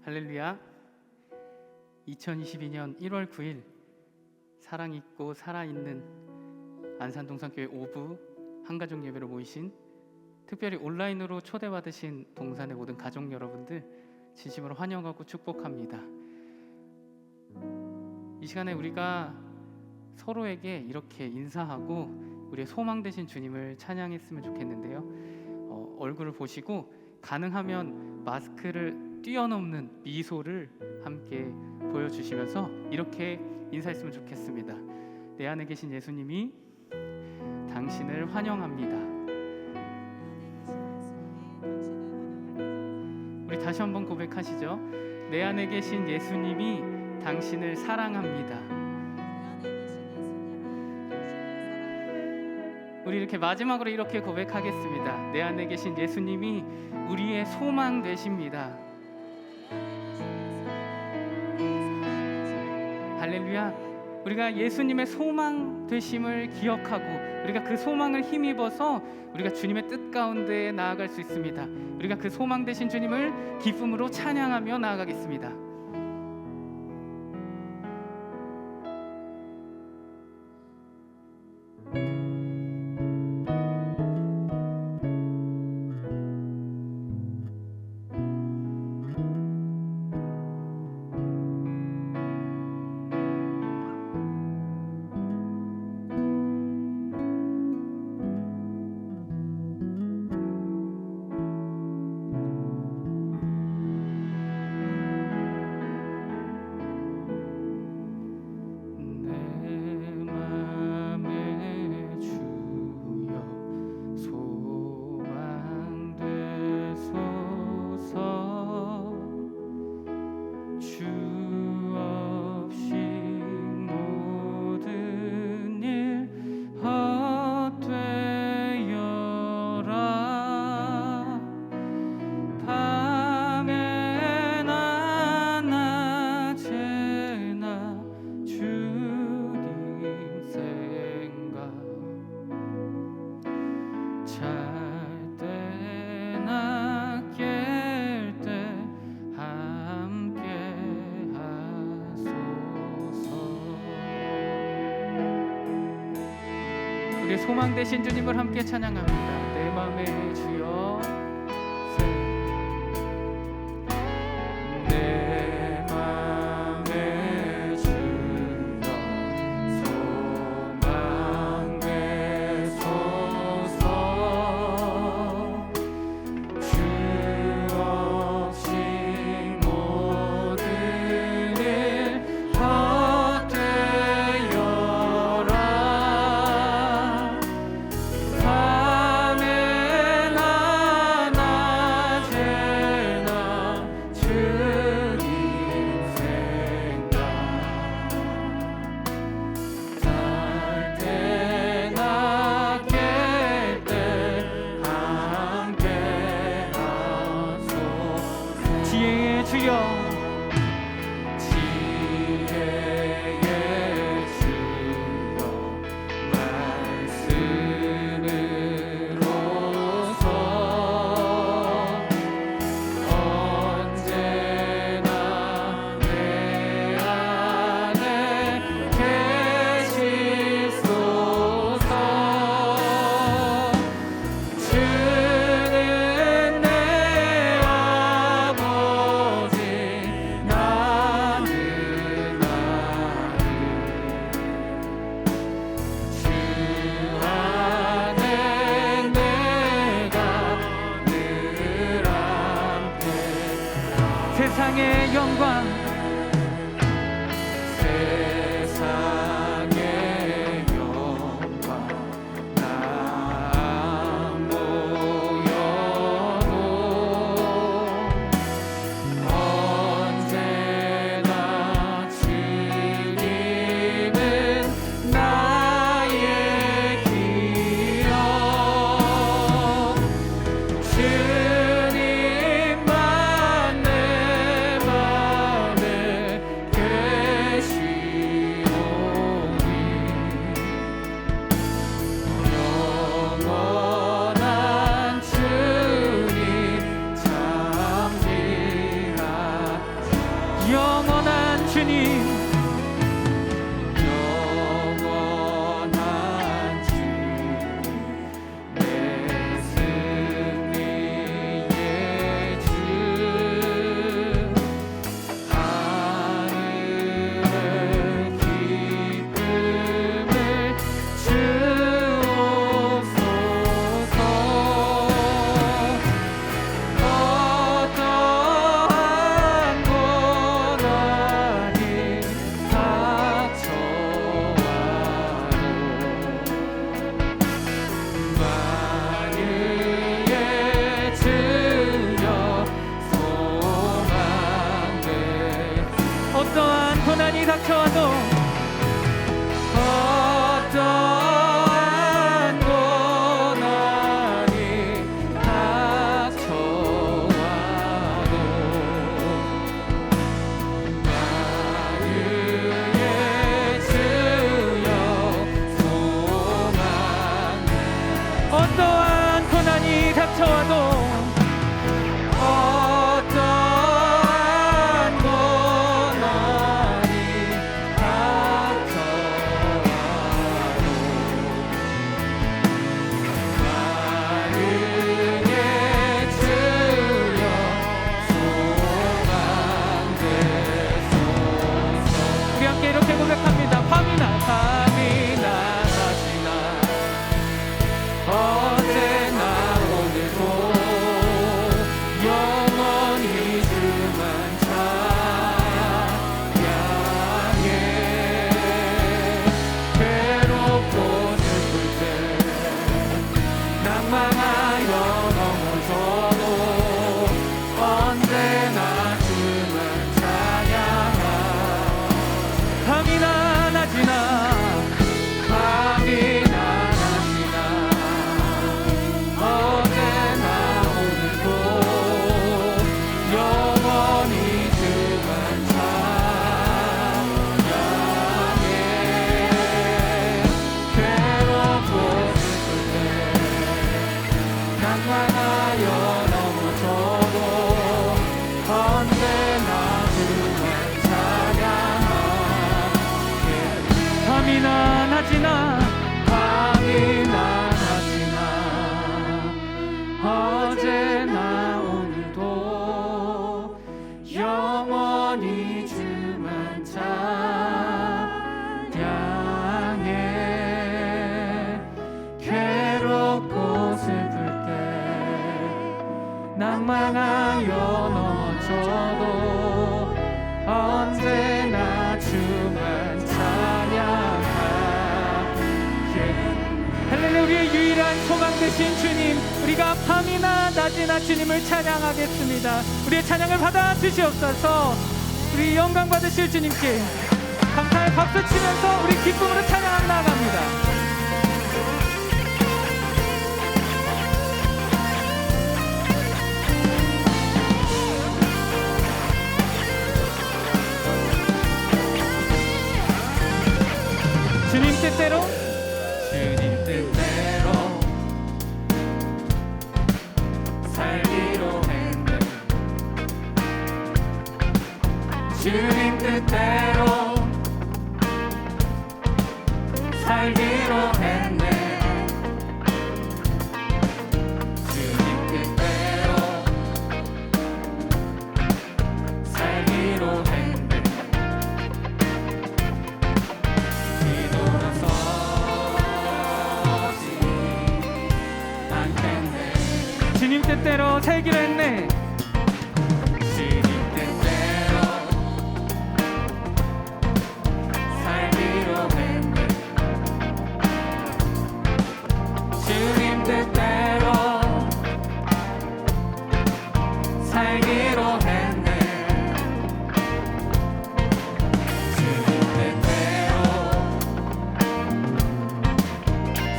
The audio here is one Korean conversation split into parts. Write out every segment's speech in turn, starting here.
할렐루야. 2022년 1월 9일 사랑 있고 살아있는 안산동산교회 5부 한가족 예배로 모이신, 특별히 온라인으로 초대받으신 동산의 모든 가족 여러분들 진심으로 환영하고 축복합니다. 이 시간에 우리가 서로에게 이렇게 인사하고 우리의 소망 되신 주님을 찬양했으면 좋겠는데요. 얼굴을 보시고 가능하면 마스크를 뛰어넘는 미소를 함께 보여주시면서 이렇게 인사했으면 좋겠습니다. 내 안에 계신 예수님이 당신을 환영합니다. 우리 다시 한번 고백하시죠. 내 안에 계신 예수님이 당신을 사랑합니다. 우리 이렇게 마지막으로 이렇게 고백하겠습니다. 내 안에 계신 예수님이 우리의 소망 되십니다. 할렐루야. 우리가 예수님의 소망 되심을 기억하고 우리가 그 소망을 힘입어서 우리가 주님의 뜻 가운데 나아갈 수 있습니다. 우리가 그 소망 되신 주님을 기쁨으로 찬양하며 나아가겠습니다. 우리 소망 되신 주님을 함께 찬양합니다. 내 맘의 주여, 내 맘의 주여, 소망 되소서. 주 없이 모든 일 헛되어라. 밤에 밤이나 낮이나 어제나 오늘도 영원히 주만 찬양해. 괴롭고 슬플 때 낭만하여 넘어져도 언제나 주만 찬양하게. 할렐루야. 우리의 유일한 소망 되신 주님, 우리가 밤이나 낮이나 주님을 찬양하겠습니다. 우리의 찬양을 받아 주시옵소서. 우리 영광 받으실 주님께 감사의 박수 치면서 우리 기쁨으로 찬양 나아갑니다. 주님 뜻대로 살기로 했네. 주님 뜻대로 살기로 했네. 주님 뜻대로 살기로 했네. 뒤돌아서지 않겠네. 주님 뜻대로 살기로 했네. 주님 뜻대로 살기로 했네. 주님 뜻대로 살기로 했네. 주님 뜻대로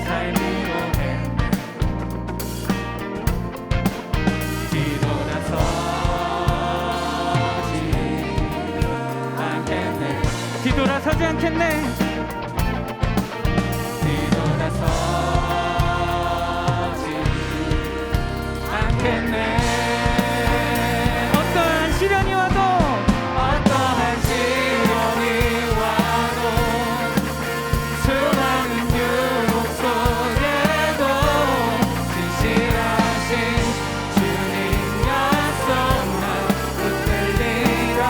살기로 했네. 뒤돌아서지 않겠네. 뒤돌아서지 않겠네. 어떠한 시련이 와도 수많은 유혹 속에도 진실하신 주님 약속 난 붙들리라.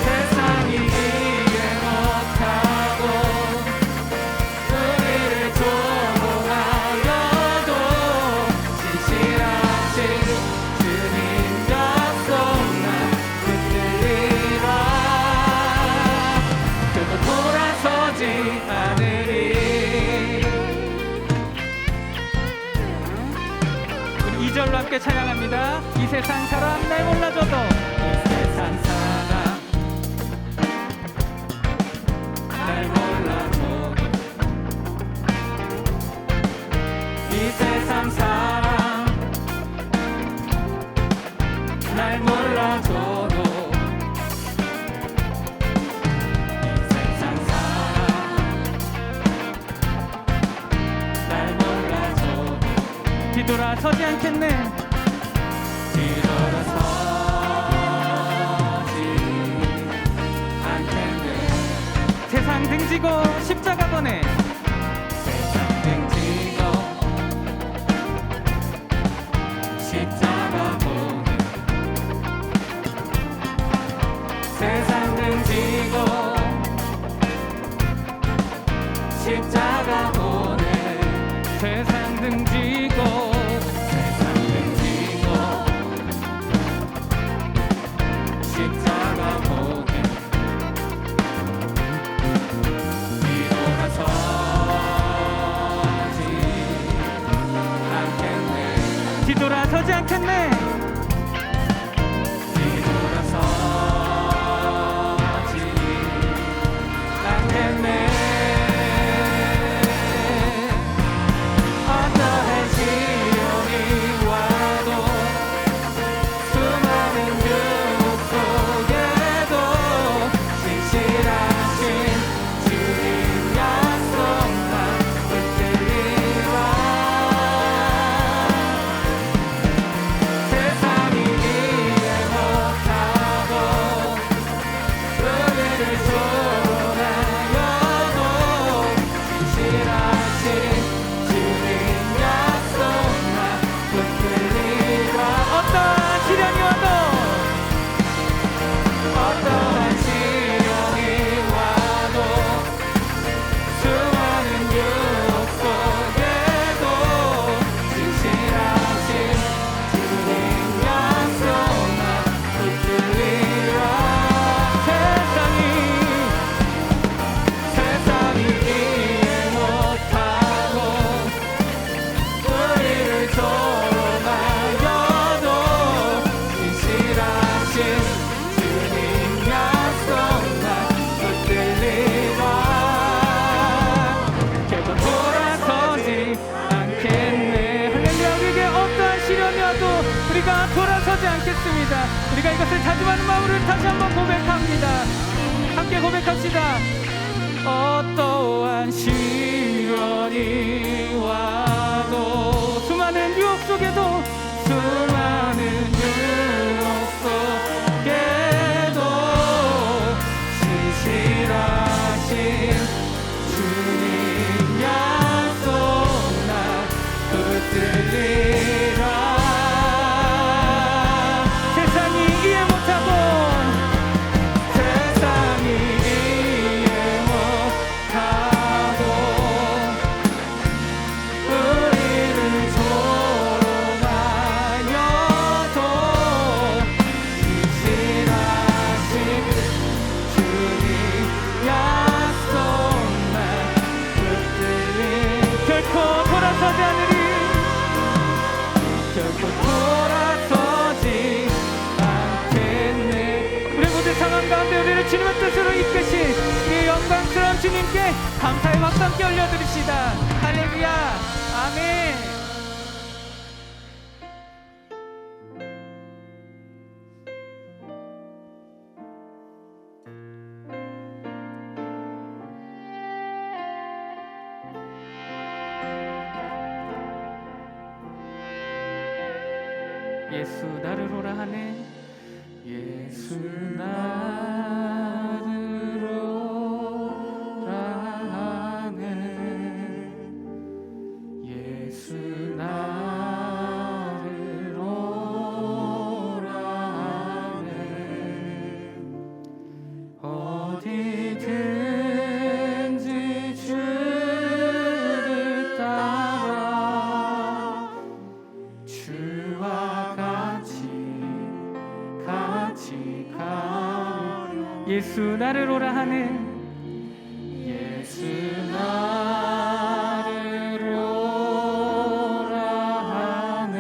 세상이 이해 못하고 우리를 조롱하여도 진실하신 주님 약속 난 붙들리라. 그도 돌아서지 않으리. 우리 2절로 함께 찬양합니다. 이 세상 사람 날 몰라줘도, 이 세상 사람 날 몰라줘도, 이 세상 사람 날 몰라줘도, 이 세상 사람 날 몰라줘도 뒤돌아서지 않겠네. 뒤돌아서지 않겠네. 세상 등지고 십자가 보내. 세상 등지고 십자가 보내. 세상 등지고 십자가 보내. 세상 등지고 십자가 보내. 뒤돌아서지 않겠네. 뒤돌아서지 않겠네. 고백합시다. 어떠한 시련이 와도 수많은 유혹 속에도 수많은 유혹 속에도 신실하신 주님 약속 나 붙들리라. 세상이 이해 못하고 주님의 뜻으로 이끄신 이 영광스러운 주님께 감사의 박수 함께 올려드립시다. 할렐루야. 아멘. 예수 나를 오라 하네. 예수 나를 오라 하네. 예수 나를 오라 하네. 어디든지 주를 따라 주와 같이 가려. 예수 나를 오라 하네. 예수 나를 오라 하네.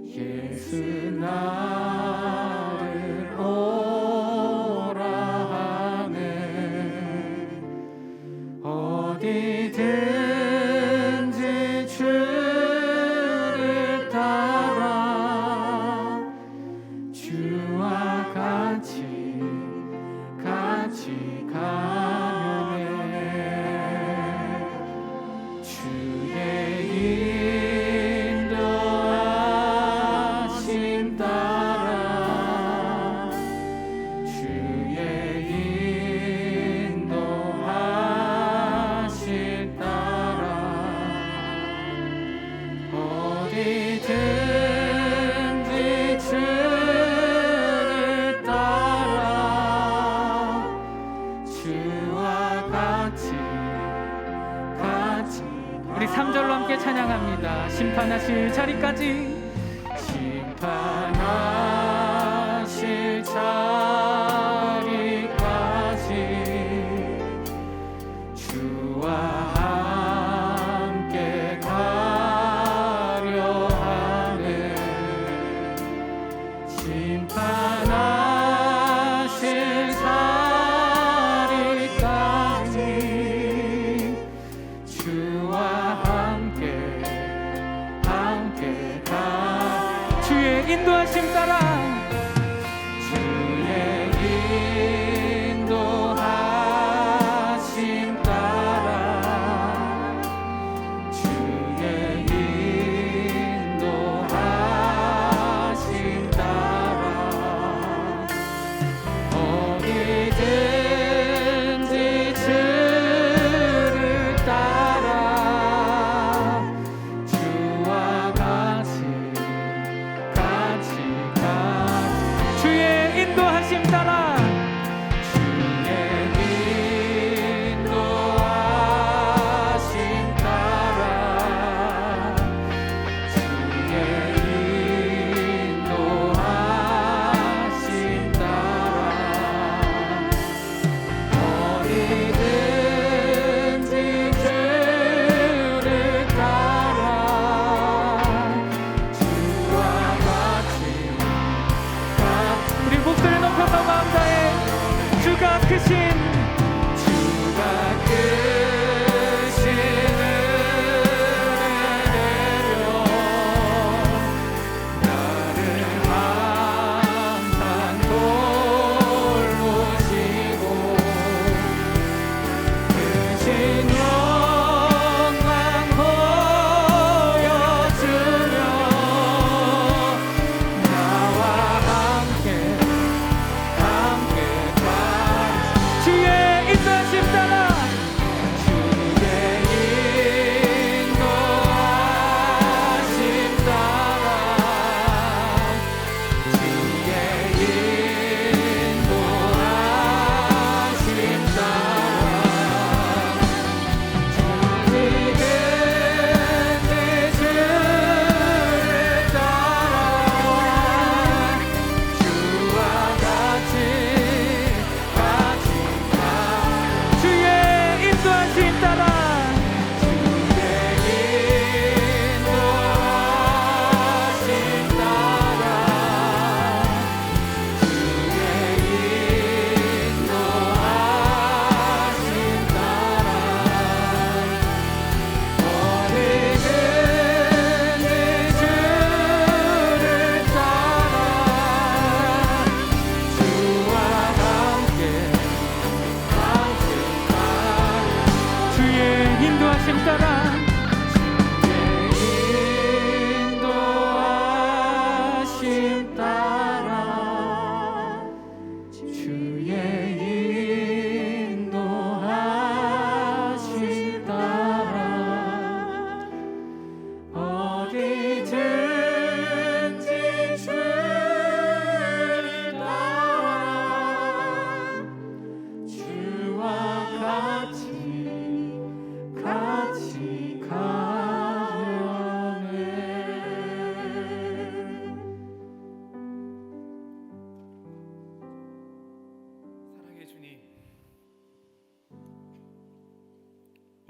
예수 나를 오라 하네. 어디든지 주를 따라 주와 같이 가려네. 주의 인도하심 따라 주의 인도하심 따라 어디든지 주를 따라 주와 같이 우리 3절로 함께 찬양합니다. 심판하실 자리까지 심판하실 자리까지 주와 함께 가려 하네. 심판하실 자리까지 주와 함께 가. 주의 인도하심 따라 주의 인도하심 따라 주의 인도하심 따라 어디든지 주를 따라 주와 같이 가. 주의 인도하심 따라 주의 인도하심 따라 주의 인도하심 따라 어디든지 주를 따라 주와 같이 가. 우리 목소리 높여서 마음 다해 주가 크신 은혜를 내려 나를 항상 돌보시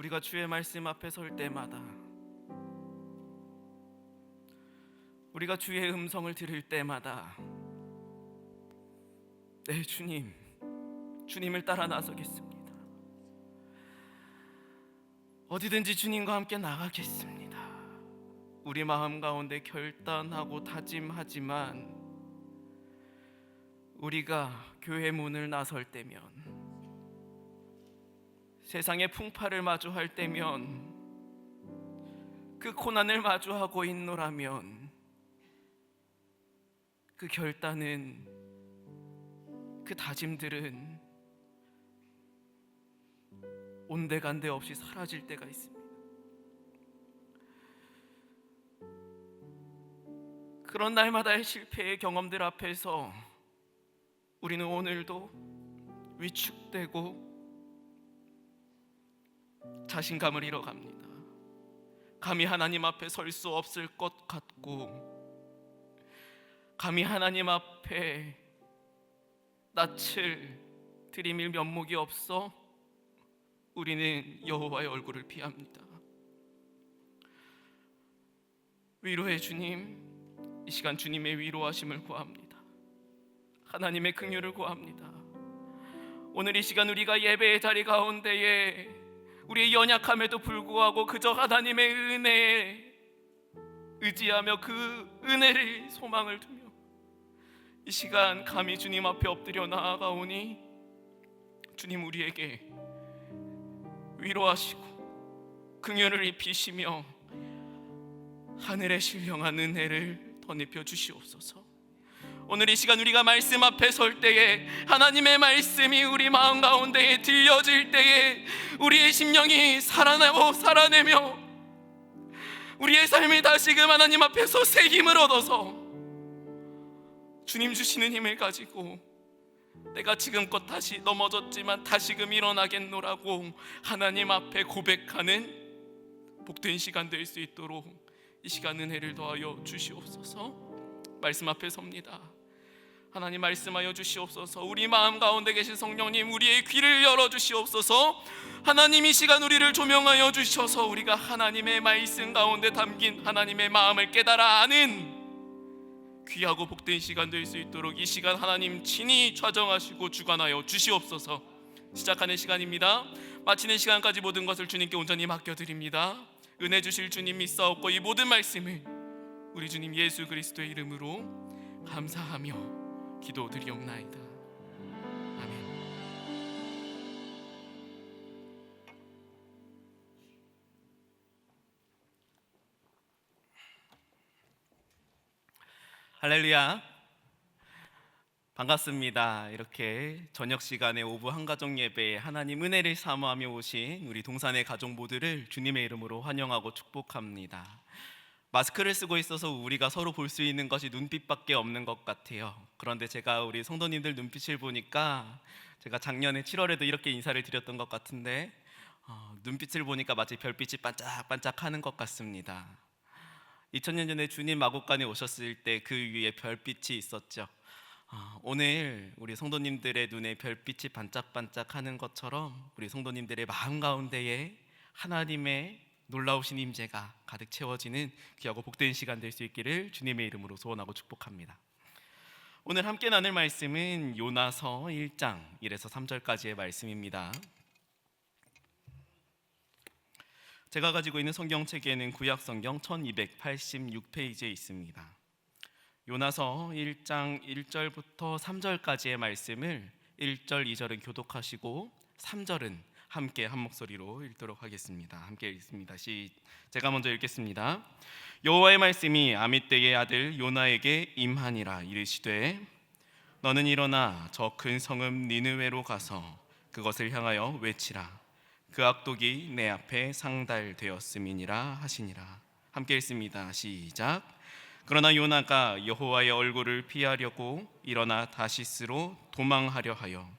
우리가 주의 말씀 앞에 설 때마다, 우리가 주의 음성을 들을 때마다 네 주님, 주님을 따라 나서겠습니다. 어디든지 주님과 함께 나가겠습니다. 우리 마음 가운데 결단하고 다짐하지만 우리가 교회 문을 나설 때면, 세상의 풍파를 마주할 때면, 그 고난을 마주하고 있노라면 그 결단은, 그 다짐들은 온데간데 없이 사라질 때가 있습니다. 그런 날마다의 실패의 경험들 앞에서 우리는 오늘도 위축되고 자신감을 잃어갑니다. 감히 하나님 앞에 설 수 없을 것 같고, 감히 하나님 앞에 낯을 들이밀 면목이 없어 우리는 여호와의 얼굴을 피합니다. 위로의 주님, 이 시간 주님의 위로하심을 구합니다. 하나님의 긍휼을 구합니다. 오늘 이 시간 우리가 예배의 자리 가운데에 우리의 연약함에도 불구하고 그저 하나님의 은혜에 의지하며 그 은혜를 소망을 두며 이 시간 감히 주님 앞에 엎드려 나아가오니 주님 우리에게 위로하시고 긍휼을 입히시며 하늘의 신령한 은혜를 덧입혀 주시옵소서. 오늘 이 시간 우리가 말씀 앞에 설 때에 하나님의 말씀이 우리 마음 가운데에 들려질 때에 우리의 심령이 살아내며 우리의 삶이 다시금 하나님 앞에서 새 힘을 얻어서 주님 주시는 힘을 가지고 내가 지금껏 다시 넘어졌지만 다시금 일어나겠노라고 하나님 앞에 고백하는 복된 시간 될 수 있도록 이 시간 은혜를 더하여 주시옵소서. 말씀 앞에 섭니다. 하나님 말씀하여 주시옵소서. 우리 마음 가운데 계신 성령님, 우리의 귀를 열어주시옵소서. 하나님 이 시간 우리를 조명하여 주셔서 우리가 하나님의 말씀 가운데 담긴 하나님의 마음을 깨달아 아는 귀하고 복된 시간 될 수 있도록 이 시간 하나님 친히 좌정하시고 주관하여 주시옵소서. 시작하는 시간입니다. 마치는 시간까지 모든 것을 주님께 온전히 맡겨드립니다. 은혜 주실 주님 믿사옵고 이 모든 말씀을 우리 주님 예수 그리스도의 이름으로 감사하며 기도드리옵나이다. 아멘. 할렐루야, 반갑습니다. 이렇게 저녁 시간에 오부 한가족 예배에 하나님 은혜를 사모하며 오신 우리 동산의 가족 모두를 주님의 이름으로 환영하고 축복합니다. 마스크를 쓰고 있어서 우리가 서로 볼 수 있는 것이 눈빛밖에 없는 것 같아요. 그런데 제가 우리 성도님들 눈빛을 보니까 제가 작년에 7월에도 이렇게 인사를 드렸던 것 같은데 눈빛을 보니까 마치 별빛이 반짝반짝하는 것 같습니다. 2000년 전에 주님 마국간에 오셨을 때 그 위에 별빛이 있었죠. 오늘 우리 성도님들의 눈에 별빛이 반짝반짝하는 것처럼 우리 성도님들의 마음 가운데에 하나님의 놀라우신 임재가 가득 채워지는 귀하고 복된 시간 될 수 있기를 주님의 이름으로 소원하고 축복합니다. 오늘 함께 나눌 말씀은 요나서 1장 1에서 3절까지의 말씀입니다. 제가 가지고 있는 성경책에는 구약성경 1286페이지에 있습니다. 요나서 1장 1절부터 3절까지의 말씀을 1절, 2절은 교독하시고 3절은 함께 한 목소리로 읽도록 하겠습니다. 함께 읽습니다. 제가 먼저 읽겠습니다. 여호와의 말씀이 아미떼의 아들 요나에게 임하니라. 이르시되 너는 일어나 저 큰 성읍 니느웨로 가서 그것을 향하여 외치라. 그 악독이 내 앞에 상달되었음이니라 하시니라. 함께 읽습니다. 시작. 그러나 요나가 여호와의 얼굴을 피하려고 일어나 다시스로 도망하려 하여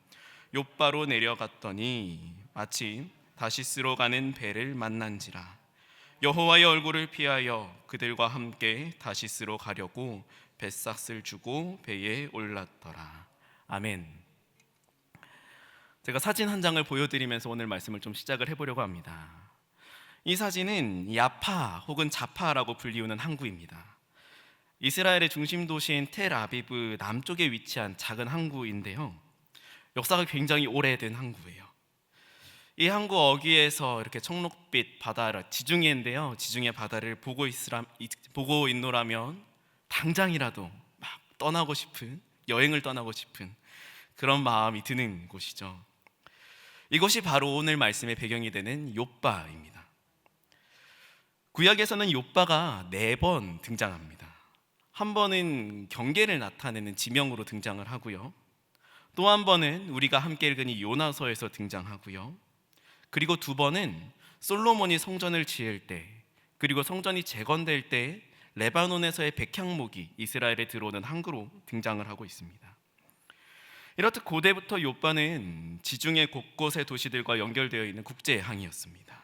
욥바로 내려갔더니 마침 다시스로 가는 배를 만난지라. 여호와의 얼굴을 피하여 그들과 함께 다시스로 가려고 뱃삭을 주고 배에 올랐더라. 아멘. 제가 사진 한 장을 보여드리면서 오늘 말씀을 좀 시작을 해보려고 합니다. 이 사진은 야파 혹은 자파라고 불리우는 항구입니다. 이스라엘의 중심 도시인 텔아비브 남쪽에 위치한 작은 항구인데요. 역사가 굉장히 오래된 항구예요. 이 항구 어귀에서 이렇게 청록빛 바다, 지중해인데요. 지중해 바다를 보고 있노라면 당장이라도 막 떠나고 싶은, 여행을 떠나고 싶은 그런 마음이 드는 곳이죠. 이것이 바로 오늘 말씀의 배경이 되는 욥바입니다. 구약에서는 욥바가 4번 등장합니다. 한 번은 경계를 나타내는 지명으로 등장을 하고요. 또 한 번은 우리가 함께 읽은 이 요나서에서 등장하고요. 그리고 2번은 솔로몬이 성전을 지을 때, 그리고 성전이 재건될 때 레바논에서의 백향목이 이스라엘에 들어오는 항구로 등장을 하고 있습니다. 이렇듯 고대부터 욥바는 지중해 곳곳의 도시들과 연결되어 있는 국제항이었습니다.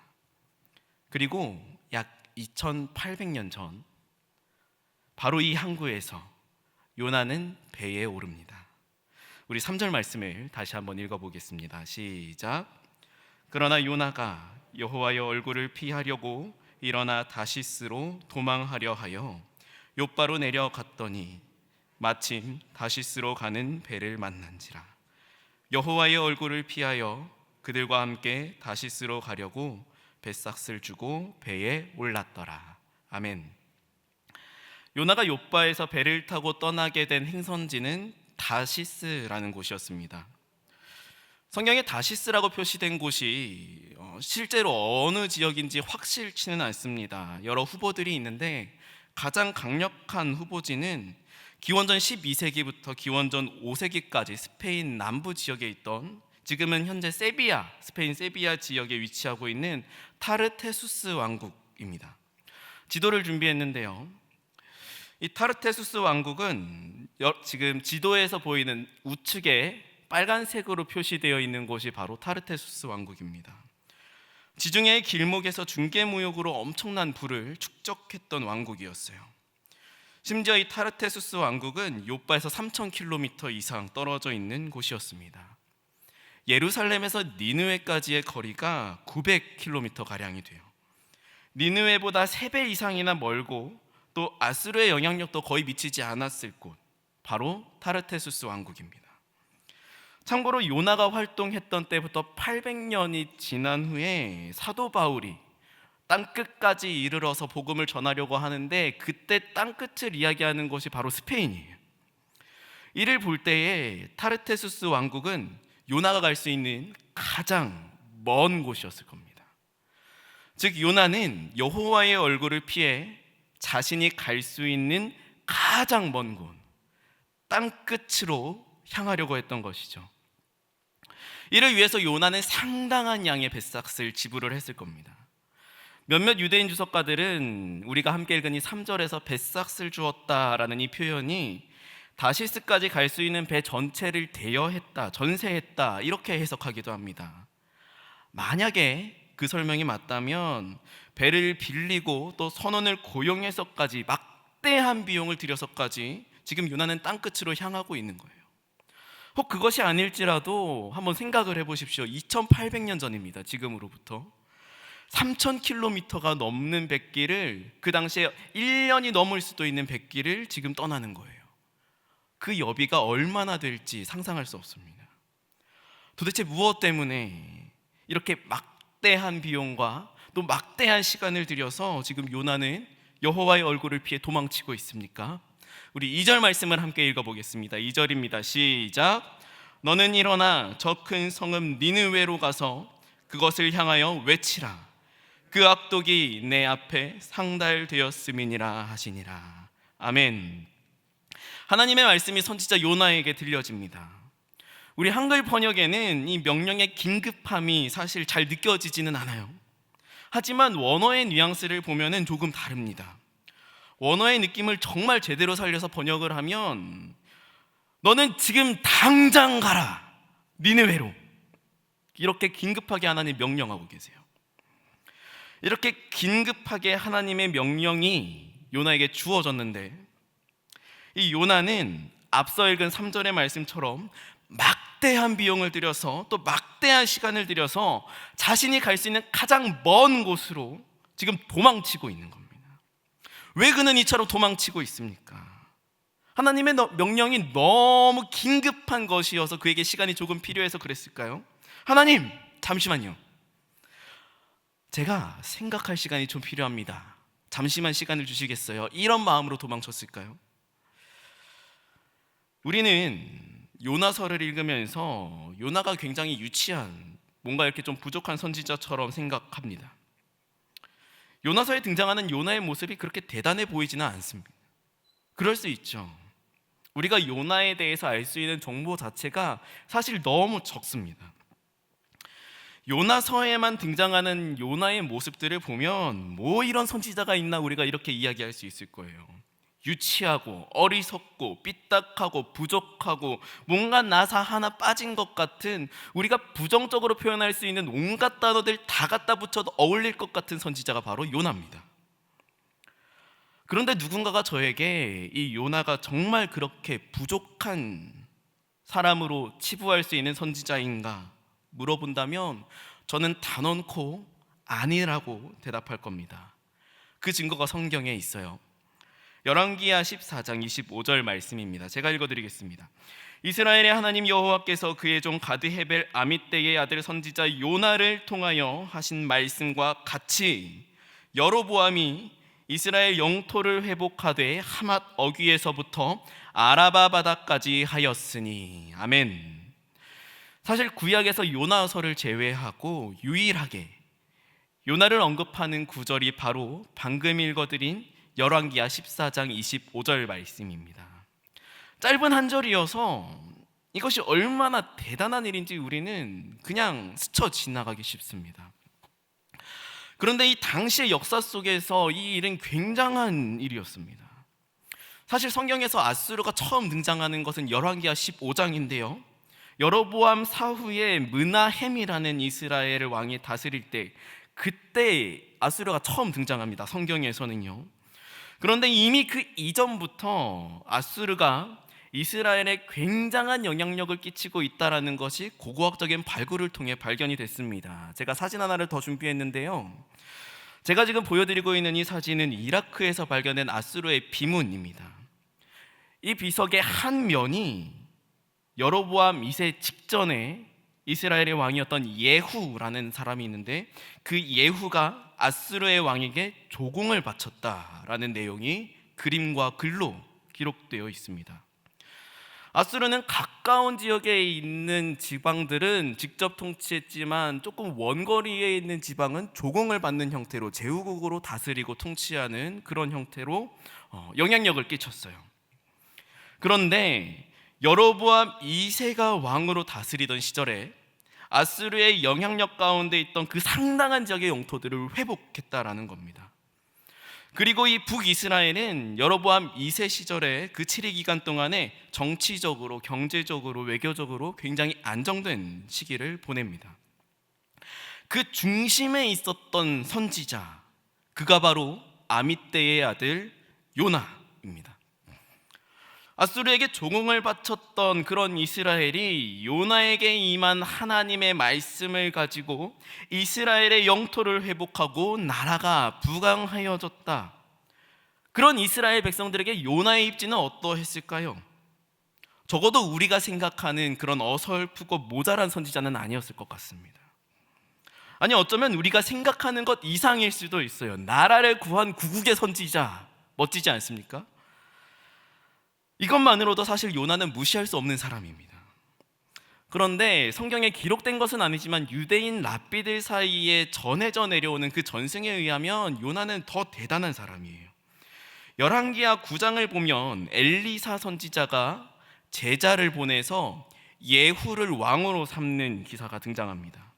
그리고 약 2800년 전 바로 이 항구에서 요나는 배에 오릅니다. 우리 3절 말씀을 다시 한번 읽어보겠습니다. 시작. 그러나 요나가 여호와의 얼굴을 피하려고 일어나 다시스로 도망하려 하여 욥바로 내려갔더니 마침 다시스로 가는 배를 만난지라. 여호와의 얼굴을 피하여 그들과 함께 다시스로 가려고 뱃삭을 주고 배에 올랐더라. 아멘. 요나가 욥바에서 배를 타고 떠나게 된 행선지는 다시스라는 곳이었습니다. 성경에 다시스라고 표시된 곳이 실제로 어느 지역인지 확실치는 않습니다. 여러 후보들이 있는데 가장 강력한 후보지는 기원전 12세기부터 기원전 5세기까지 스페인 남부 지역에 있던, 지금은 현재 세비야, 스페인 세비야 지역에 위치하고 있는 타르테수스 왕국입니다. 지도를 준비했는데요. 이 타르테수스 왕국은 지금 지도에서 보이는 우측에 빨간색으로 표시되어 있는 곳이 바로 타르테수스 왕국입니다. 지중해의 길목에서 중개무역으로 엄청난 부를 축적했던 왕국이었어요. 심지어 이 타르테수스 왕국은 욥바에서 3000km 이상 떨어져 있는 곳이었습니다. 예루살렘에서 니느웨까지의 거리가 900km가량이 돼요. 니느웨보다 3배 이상이나 멀고 또 아수르의 영향력도 거의 미치지 않았을 곳, 바로 타르테수스 왕국입니다. 참고로 요나가 활동했던 때부터 800년이 지난 후에 사도 바울이 땅끝까지 이르러서 복음을 전하려고 하는데, 그때 땅끝을 이야기하는 것이 바로 스페인이에요. 이를 볼 때에 타르테수스 왕국은 요나가 갈 수 있는 가장 먼 곳이었을 겁니다. 즉 요나는 여호와의 얼굴을 피해 자신이 갈 수 있는 가장 먼 곳, 땅끝으로 향하려고 했던 것이죠. 이를 위해서 요나는 상당한 양의 뱃삭을 지불을 했을 겁니다. 몇몇 유대인 주석가들은 우리가 함께 읽은 이 3절에서 뱃삭을 주었다라는 이 표현이 다시스까지 갈 수 있는 배 전체를 대여했다, 전세했다, 이렇게 해석하기도 합니다. 만약에 그 설명이 맞다면 배를 빌리고 또 선원을 고용해서까지 막대한 비용을 들여서까지 지금 요나는 땅끝으로 향하고 있는 거예요. 혹 그것이 아닐지라도 한번 생각을 해보십시오. 2800년 전입니다. 지금으로부터 3000km가 넘는 백길을, 그 당시에 1년이 넘을 수도 있는 백길을 지금 떠나는 거예요. 그 여비가 얼마나 될지 상상할 수 없습니다. 도대체 무엇 때문에 이렇게 막대한 비용과 또 막대한 시간을 들여서 지금 요나는 여호와의 얼굴을 피해 도망치고 있습니까? 우리 2절 말씀을 함께 읽어보겠습니다. 2절입니다. 시작. 너는 일어나 저 큰 성읍 니느웨로 가서 그것을 향하여 외치라. 그 악독이 내 앞에 상달되었음이니라 하시니라. 아멘. 하나님의 말씀이 선지자 요나에게 들려집니다. 우리 한글 번역에는 이 명령의 긴급함이 사실 잘 느껴지지는 않아요. 하지만 원어의 뉘앙스를 보면은 조금 다릅니다. 원어의 느낌을 정말 제대로 살려서 번역을 하면 너는 지금 당장 가라, 니느웨로. 이렇게 긴급하게 하나님 명령하고 계세요. 이렇게 긴급하게 하나님의 명령이 요나에게 주어졌는데, 이 요나는 앞서 읽은 3절의 말씀처럼 막대한 비용을 들여서 또 막대한 시간을 들여서 자신이 갈 수 있는 가장 먼 곳으로 지금 도망치고 있는 겁니다. 왜 그는 이처럼 도망치고 있습니까? 하나님의 명령이 너무 긴급한 것이어서 그에게 시간이 조금 필요해서 그랬을까요? 하나님, 잠시만요. 제가 생각할 시간이 좀 필요합니다. 잠시만 시간을 주시겠어요? 이런 마음으로 도망쳤을까요? 우리는 요나서를 읽으면서 요나가 굉장히 유치한, 뭔가 이렇게 좀 부족한 선지자처럼 생각합니다. 요나서에 등장하는 요나의 모습이 그렇게 대단해 보이지는 않습니다. 그럴 수 있죠. 우리가 요나에 대해서 알 수 있는 정보 자체가 사실 너무 적습니다. 요나서에만 등장하는 요나의 모습들을 보면 뭐 이런 선지자가 있나 우리가 이렇게 이야기할 수 있을 거예요. 유치하고 어리석고 삐딱하고 부족하고 뭔가 나사 하나 빠진 것 같은, 우리가 부정적으로 표현할 수 있는 온갖 단어들 다 갖다 붙여도 어울릴 것 같은 선지자가 바로 요나입니다. 그런데 누군가가 저에게 이 요나가 정말 그렇게 부족한 사람으로 치부할 수 있는 선지자인가 물어본다면 저는 단언코 아니라고 대답할 겁니다. 그 증거가 성경에 있어요. 열왕기하 14장 25절 말씀입니다. 제가 읽어드리겠습니다. 이스라엘의 하나님 여호와께서 그의 종 가드 헤벨 아밋떼의 아들 선지자 요나를 통하여 하신 말씀과 같이 여로보암이 이스라엘 영토를 회복하되 하맛 어귀에서부터 아라바 바다까지 하였으니. 아멘. 사실 구약에서 요나서를 제외하고 유일하게 요나를 언급하는 구절이 바로 방금 읽어드린 열왕기하 14장 25절 말씀입니다. 짧은 한 절이어서 이것이 얼마나 대단한 일인지 우리는 그냥 스쳐 지나가기 쉽습니다. 그런데 이 당시의 역사 속에서 이 일은 굉장한 일이었습니다. 사실 성경에서 아수르가 처음 등장하는 것은 열왕기하 15장인데요. 여로보암 사후에 므나헴이라는 이스라엘 왕이 다스릴 때, 그때 아수르가 처음 등장합니다. 성경에서는요. 그런데 이미 그 이전부터 아수르가 이스라엘에 굉장한 영향력을 끼치고 있다는 것이 고고학적인 발굴을 통해 발견이 됐습니다. 제가 사진 하나를 더 준비했는데요. 제가 지금 보여드리고 있는 이 사진은 이라크에서 발견된 아수르의 비문입니다. 이 비석의 한 면이 여로보암 2세 직전에 이스라엘의 왕이었던 예후라는 사람이 있는데, 그 예후가 아수르의 왕에게 조공을 바쳤다라는 내용이 그림과 글로 기록되어 있습니다. 아수르는 가까운 지역에 있는 지방들은 직접 통치했지만 조금 원거리에 있는 지방은 조공을 받는 형태로 제후국으로 다스리고 통치하는 그런 형태로 영향력을 끼쳤어요. 그런데 여로보암 2세가 왕으로 다스리던 시절에 아수르의 영향력 가운데 있던 그 상당한 지역의 영토들을 회복했다라는 겁니다. 그리고 이 북이스라엘은 여로보암 2세 시절에 그 치리 기간 동안에 정치적으로, 경제적으로, 외교적으로 굉장히 안정된 시기를 보냅니다. 그 중심에 있었던 선지자, 그가 바로 아밋떼의 아들 요나입니다. 아수르에게 조공을 바쳤던 그런 이스라엘이 요나에게 임한 하나님의 말씀을 가지고 이스라엘의 영토를 회복하고 나라가 부강하여졌다. 그런 이스라엘 백성들에게 요나의 입지는 어떠했을까요? 적어도 우리가 생각하는 그런 어설프고 모자란 선지자는 아니었을 것 같습니다. 아니, 어쩌면 우리가 생각하는 것 이상일 수도 있어요. 나라를 구한 구국의 선지자, 멋지지 않습니까? 이것만으로도 사실 요나는 무시할 수 없는 사람입니다. 그런데 성경에 기록된 것은 아니지만 유대인 랍비들 사이에 전해져 내려오는 그 전승에 의하면 요나는 더 대단한 사람이에요. 열왕기하 9장을 보면 엘리사 선지자가 제자를 보내서 예후를 왕으로 삼는 기사가 등장합니다.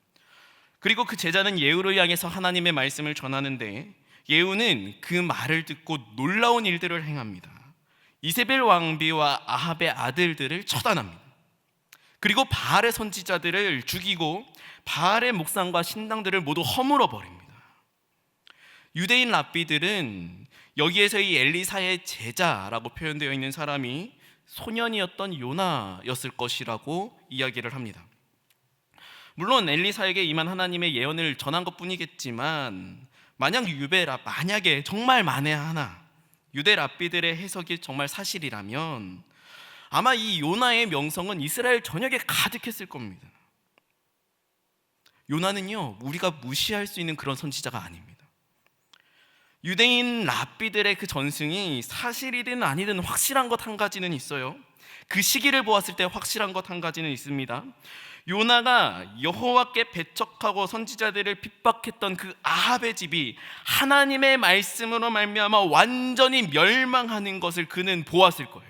그리고 그 제자는 예후를 향해서 하나님의 말씀을 전하는데, 예후는 그 말을 듣고 놀라운 일들을 행합니다. 이세벨 왕비와 아합의 아들들을 처단합니다. 그리고 바알의 선지자들을 죽이고 바알의 목상과 신당들을 모두 허물어 버립니다. 유대인 랍비들은 여기에서 이 엘리사의 제자라고 표현되어 있는 사람이 소년이었던 요나였을 것이라고 이야기를 합니다. 물론 엘리사에게 임한 하나님의 예언을 전한 것뿐이겠지만 만약에 정말 만에 하나 유대 랍비들의 해석이 정말 사실이라면 아마 이 요나의 명성은 이스라엘 전역에 가득했을 겁니다. 요나는요, 우리가 무시할 수 있는 그런 선지자가 아닙니다. 유대인 랍비들의 그 전승이 사실이든 아니든 확실한 것 한 가지는 있어요. 그 시기를 보았을 때 확실한 것 한 가지는 있습니다. 요나가 여호와께 배척하고 선지자들을 핍박했던 그 아합의 집이 하나님의 말씀으로 말미암아 완전히 멸망하는 것을 그는 보았을 거예요.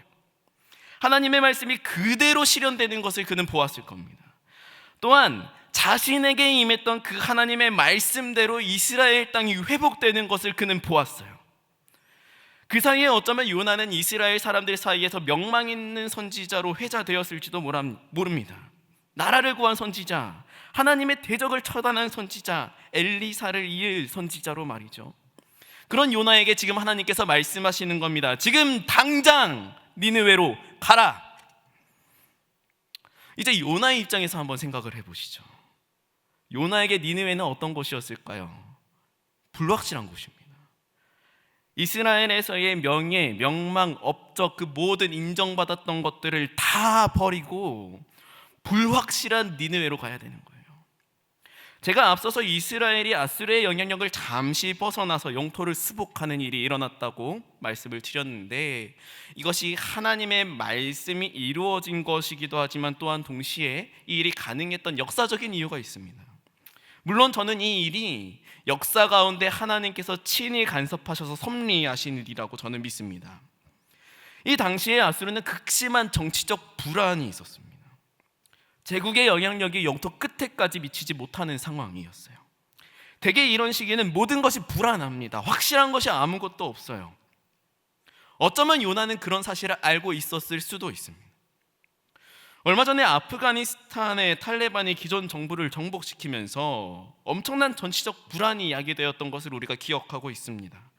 하나님의 말씀이 그대로 실현되는 것을 그는 보았을 겁니다. 또한 자신에게 임했던 그 하나님의 말씀대로 이스라엘 땅이 회복되는 것을 그는 보았어요. 그 사이에 어쩌면 요나는 이스라엘 사람들 사이에서 명망 있는 선지자로 회자되었을지도 모릅니다. 나라를 구한 선지자, 하나님의 대적을 처단한 선지자, 엘리사를 이을 선지자로 말이죠. 그런 요나에게 지금 하나님께서 말씀하시는 겁니다. 지금 당장 니느웨로 가라. 이제 요나의 입장에서 한번 생각을 해보시죠. 요나에게 니느웨는 어떤 곳이었을까요? 불확실한 곳입니다. 이스라엘에서의 명예, 명망, 업적, 그 모든 인정받았던 것들을 다 버리고 불확실한 니느웨로 가야 되는 거예요. 제가 앞서서 이스라엘이 아수르의 영향력을 잠시 벗어나서 영토를 수복하는 일이 일어났다고 말씀을 드렸는데, 이것이 하나님의 말씀이 이루어진 것이기도 하지만 또한 동시에 이 일이 가능했던 역사적인 이유가 있습니다. 물론 저는 이 일이 역사 가운데 하나님께서 친히 간섭하셔서 섭리하신 일이라고 저는 믿습니다. 이 당시에 아수르는 극심한 정치적 불안이 있었습니다. 제국의 영향력이 영토 끝에까지 미치지 못하는 상황이었어요. 대개 이런 시기에는 모든 것이 불안합니다. 확실한 것이 아무것도 없어요. 어쩌면 요나는 그런 사실을 알고 있었을 수도 있습니다. 얼마 전에 아프가니스탄의 탈레반이 기존 정부를 정복시키면서 엄청난 정치적 불안이 야기되었던 것을 우리가 기억하고 있습니다.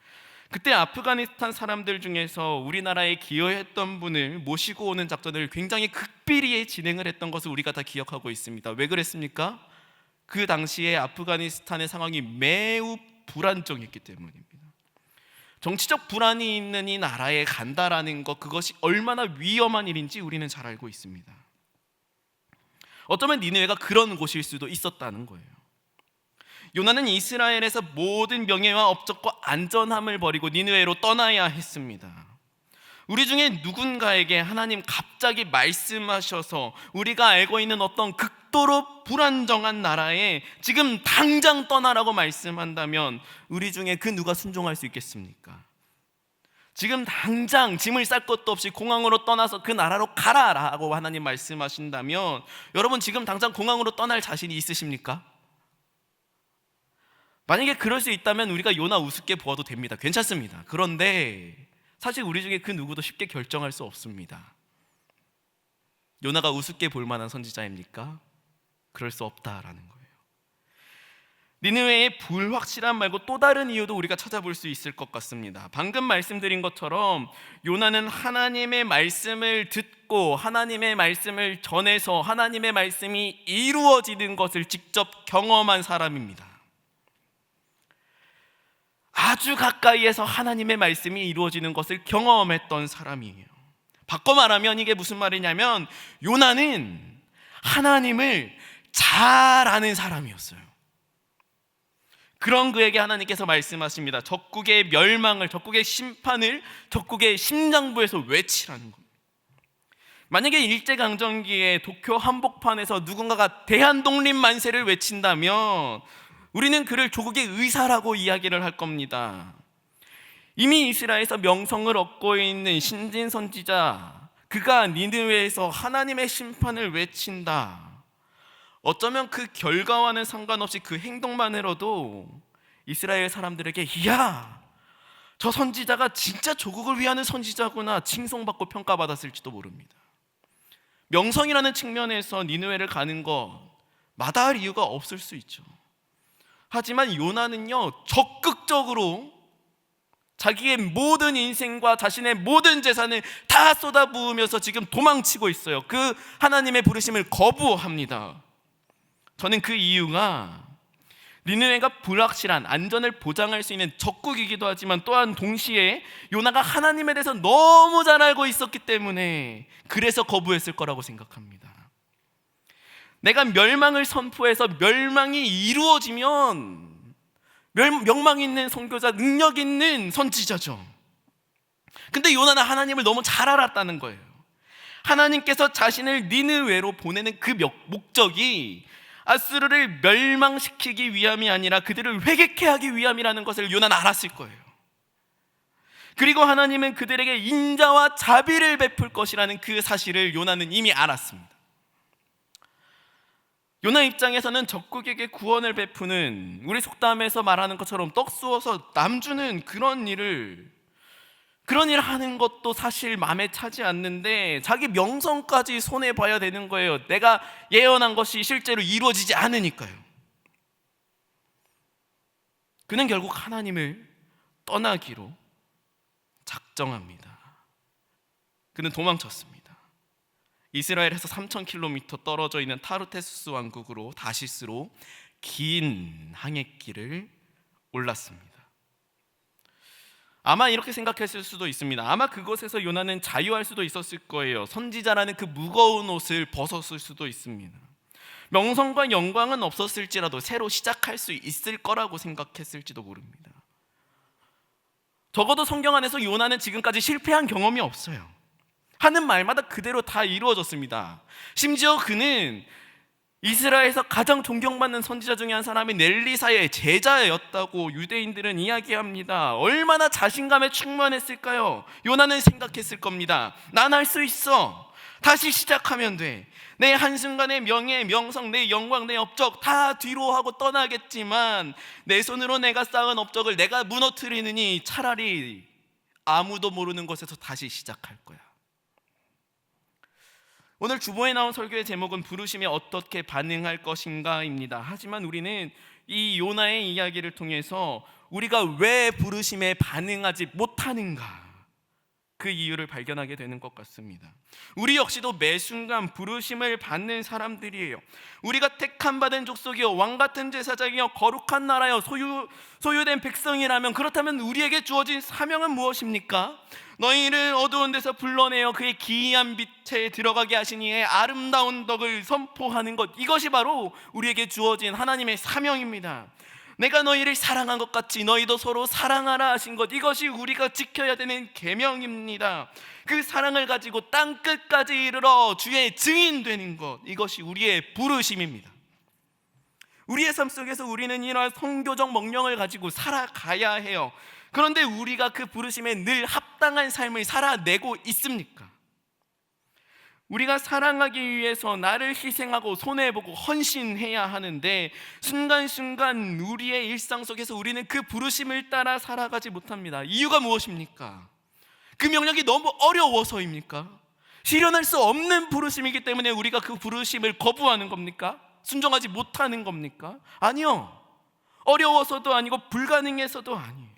그때 아프가니스탄 사람들 중에서 우리나라에 기여했던 분을 모시고 오는 작전을 굉장히 극비리에 진행을 했던 것을 우리가 다 기억하고 있습니다. 왜 그랬습니까? 그 당시에 아프가니스탄의 상황이 매우 불안정했기 때문입니다. 정치적 불안이 있는 이 나라에 간다라는 것, 그것이 얼마나 위험한 일인지 우리는 잘 알고 있습니다. 어쩌면 니느웨가 그런 곳일 수도 있었다는 거예요. 요나는 이스라엘에서 모든 명예와 업적과 안전함을 버리고 니느웨로 떠나야 했습니다. 우리 중에 누군가에게 하나님 갑자기 말씀하셔서 우리가 알고 있는 어떤 극도로 불안정한 나라에 지금 당장 떠나라고 말씀한다면 우리 중에 그 누가 순종할 수 있겠습니까? 지금 당장 짐을 쌀 것도 없이 공항으로 떠나서 그 나라로 가라라고 하나님 말씀하신다면 여러분 지금 당장 공항으로 떠날 자신이 있으십니까? 만약에 그럴 수 있다면 우리가 요나 우습게 보아도 됩니다. 괜찮습니다. 그런데 사실 우리 중에 그 누구도 쉽게 결정할 수 없습니다. 요나가 우습게 볼 만한 선지자입니까? 그럴 수 없다라는 거예요. 니느웨의 불확실함 말고 또 다른 이유도 우리가 찾아볼 수 있을 것 같습니다. 방금 말씀드린 것처럼 요나는 하나님의 말씀을 듣고 하나님의 말씀을 전해서 하나님의 말씀이 이루어지는 것을 직접 경험한 사람입니다. 아주 가까이에서 하나님의 말씀이 이루어지는 것을 경험했던 사람이에요. 바꿔 말하면 이게 무슨 말이냐면 요나는 하나님을 잘 아는 사람이었어요. 그런 그에게 하나님께서 말씀하십니다. 적국의 멸망을, 적국의 심판을 적국의 심장부에서 외치라는 겁니다. 만약에 일제강점기에 도쿄 한복판에서 누군가가 대한독립 만세를 외친다면 우리는 그를 조국의 의사라고 이야기를 할 겁니다. 이미 이스라엘에서 명성을 얻고 있는 신진 선지자, 그가 니느웨에서 하나님의 심판을 외친다. 어쩌면 그 결과와는 상관없이 그 행동만으로도 이스라엘 사람들에게 이야, 저 선지자가 진짜 조국을 위하는 선지자구나 칭송받고 평가받았을지도 모릅니다. 명성이라는 측면에서 니느웨를 가는 것 마다할 이유가 없을 수 있죠. 하지만 요나는요, 적극적으로 자기의 모든 인생과 자신의 모든 재산을 다 쏟아부으면서 지금 도망치고 있어요. 그 하나님의 부르심을 거부합니다. 저는 그 이유가 니느웨가 불확실한 안전을 보장할 수 있는 적국이기도 하지만 또한 동시에 요나가 하나님에 대해서 너무 잘 알고 있었기 때문에 그래서 거부했을 거라고 생각합니다. 내가 멸망을 선포해서 멸망이 이루어지면 명망 있는 선교자, 능력 있는 선지자죠. 근데 요나는 하나님을 너무 잘 알았다는 거예요. 하나님께서 자신을 니느웨로 보내는 그 목적이 아수르를 멸망시키기 위함이 아니라 그들을 회개케 하기 위함이라는 것을 요나는 알았을 거예요. 그리고 하나님은 그들에게 인자와 자비를 베풀 것이라는 그 사실을 요나는 이미 알았습니다. 요나 입장에서는 적국에게 구원을 베푸는, 우리 속담에서 말하는 것처럼 떡 쏘아서 남 주는 그런 일 하는 것도 사실 마음에 차지 않는데 자기 명성까지 손해봐야 되는 거예요. 내가 예언한 것이 실제로 이루어지지 않으니까요. 그는 결국 하나님을 떠나기로 작정합니다. 그는 도망쳤습니다. 이스라엘에서 3,000km 떨어져 있는 타르테수스 왕국으로 다시스로 긴 항해길을 올랐습니다. 아마 이렇게 생각했을 수도 있습니다. 아마 그곳에서 요나는 자유할 수도 있었을 거예요. 선지자라는 그 무거운 옷을 벗었을 수도 있습니다. 명성과 영광은 없었을지라도 새로 시작할 수 있을 거라고 생각했을지도 모릅니다. 적어도 성경 안에서 요나는 지금까지 실패한 경험이 없어요. 하는 말마다 그대로 다 이루어졌습니다. 심지어 그는 이스라엘에서 가장 존경받는 선지자 중에 한 사람인 엘리사의 제자였다고 유대인들은 이야기합니다. 얼마나 자신감에 충만했을까요? 요나는 생각했을 겁니다. 난 할 수 있어. 다시 시작하면 돼. 내 한순간의 명예, 명성, 내 영광, 내 업적 다 뒤로 하고 떠나겠지만 내 손으로 내가 쌓은 업적을 내가 무너뜨리느니 차라리 아무도 모르는 곳에서 다시 시작할 거야. 오늘 주보에 나온 설교의 제목은 부르심에 어떻게 반응할 것인가입니다. 하지만 우리는 이 요나의 이야기를 통해서 우리가 왜 부르심에 반응하지 못하는가, 그 이유를 발견하게 되는 것 같습니다. 우리 역시도 매 순간 부르심을 받는 사람들이에요. 우리가 택함 받은 족속이요, 왕같은 제사장이요, 거룩한 나라요, 소유된 백성이라면, 그렇다면 우리에게 주어진 사명은 무엇입니까? 너희를 어두운 데서 불러내어 그의 기이한 빛에 들어가게 하신 이의 아름다운 덕을 선포하는 것, 이것이 바로 우리에게 주어진 하나님의 사명입니다. 내가 너희를 사랑한 것 같이 너희도 서로 사랑하라 하신 것, 이것이 우리가 지켜야 되는 계명입니다. 그 사랑을 가지고 땅 끝까지 이르러 주의 증인 되는 것, 이것이 우리의 부르심입니다. 우리의 삶 속에서 우리는 이러한 선교적 명령을 가지고 살아가야 해요. 그런데 우리가 그 부르심에 늘 합당한 삶을 살아내고 있습니까? 우리가 사랑하기 위해서 나를 희생하고 손해보고 헌신해야 하는데 순간순간 우리의 일상 속에서 우리는 그 부르심을 따라 살아가지 못합니다. 이유가 무엇입니까? 그 명령이 너무 어려워서입니까? 실현할 수 없는 부르심이기 때문에 우리가 그 부르심을 거부하는 겁니까? 순종하지 못하는 겁니까? 아니요. 어려워서도 아니고 불가능해서도 아니에요.